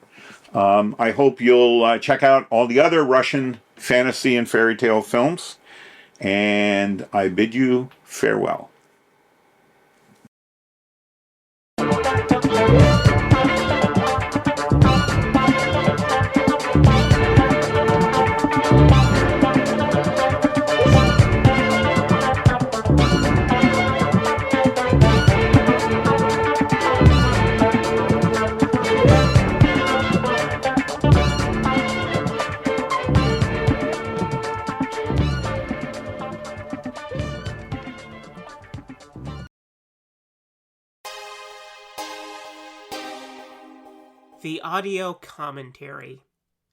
I hope you'll check out all the other Russian fantasy and fairy tale films, and I bid you farewell. The audio commentary.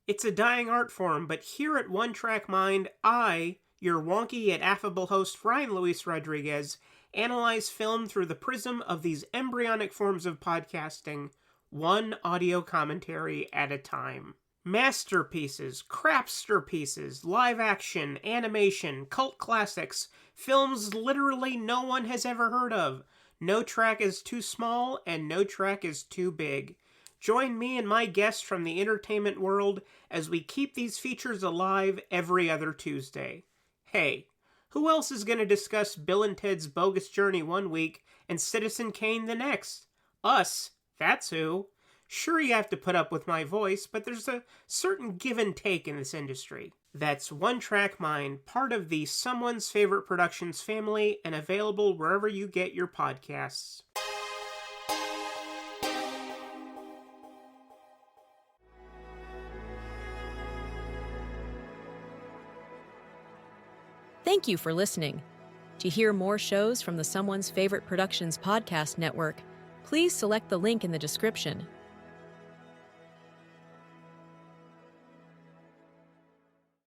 It's a dying art form, but here at One Track Mind, I, your wonky yet affable host Ryan Luis Rodriguez, analyze film through the prism of these embryonic forms of podcasting, one audio commentary at a time. Masterpieces, crapster pieces, live action, animation, cult classics, films literally no one has ever heard of. No track is too small, and no track is too big. Join me and my guests from the entertainment world as we keep these features alive every other Tuesday. Hey, who else is going to discuss Bill and Ted's Bogus Journey one week and Citizen Kane the next? Us, that's who. Sure, you have to put up with my voice, but there's a certain give and take in this industry. That's One Track Mind, part of the Someone's Favorite Productions family and available wherever you get your podcasts. Thank you for listening. To hear more shows from the Someone's Favorite Productions podcast network, please select the link in the description